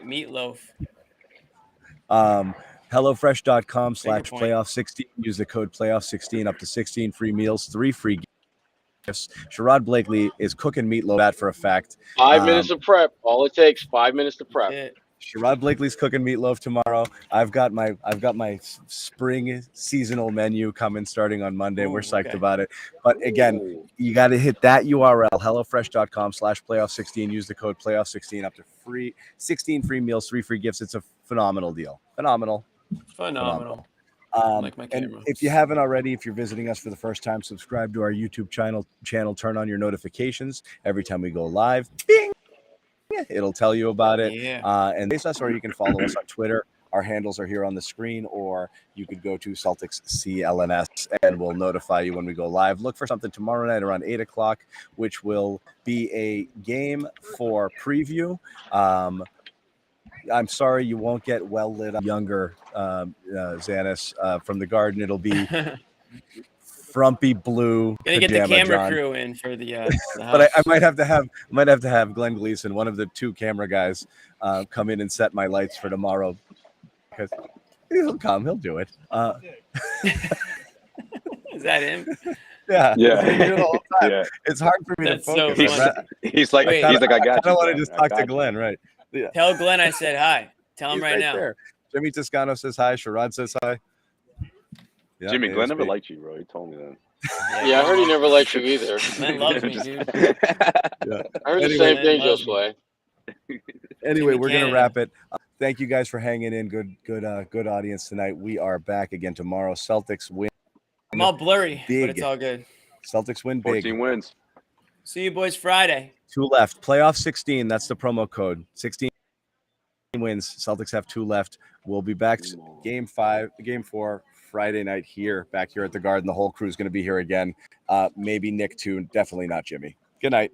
meatloaf. HelloFresh.com/playoff16. Use the code playoff16 up to 16 free meals, 3 free gifts. Sherrod Blakely is cooking meatloaf. That for a fact. 5 minutes of prep. All it takes 5 minutes to prep. Sherrod Blakely's cooking meatloaf tomorrow. I've got my spring seasonal menu coming starting on Monday. We're psyched about it. But again, you got to hit that URL, HelloFresh.com/playoff16. Use the code playoff16 up to 16 free meals, 3 free gifts. It's a phenomenal deal. Phenomenal. Like my camera. And if you haven't already, if you're visiting us for the first time, subscribe to our YouTube channel. Turn on your notifications every time we go live. Bing! It'll tell you about it. And face us, or you can follow us on Twitter. Our handles are here on the screen, or you could go to Celtics CLNS and we'll notify you when we go live. Look for something tomorrow night around 8 o'clock, which will be a game 4 preview. I'm sorry you won't get well lit up younger Xanis from the Garden. It'll be frumpy blue. Gonna get the camera crew in for the house. But I might have to have Glenn Gleason, one of the 2 camera guys, come in and set my lights for tomorrow because he'll come, he'll do it. Is that him? Yeah. Yeah. It's hard for me to focus. He's like, I got you. I want to just talk to Glenn, right? Yeah. Tell Glenn I said hi. Tell him right now. There. Jimmy Toscano says hi. Sherrod says hi. Yeah, Jimmy, Glenn never liked you, bro. He told me that. Yeah, I heard he never liked you either. Glenn loves me, dude. I heard the same thing, Josue. Anyway, we're gonna wrap it. Thank you guys for hanging in. Good audience tonight. We are back again tomorrow. Celtics win. I'm all blurry, big. but it's all good. Celtics win big. 14 wins. See you boys Friday. 2 left. Playoff 16. That's the promo code. 16 wins. Celtics have 2 left. We'll be back game 4 Friday night back here at the Garden. The whole crew is going to be here again. Maybe Nick too. Definitely not Jimmy. Good night.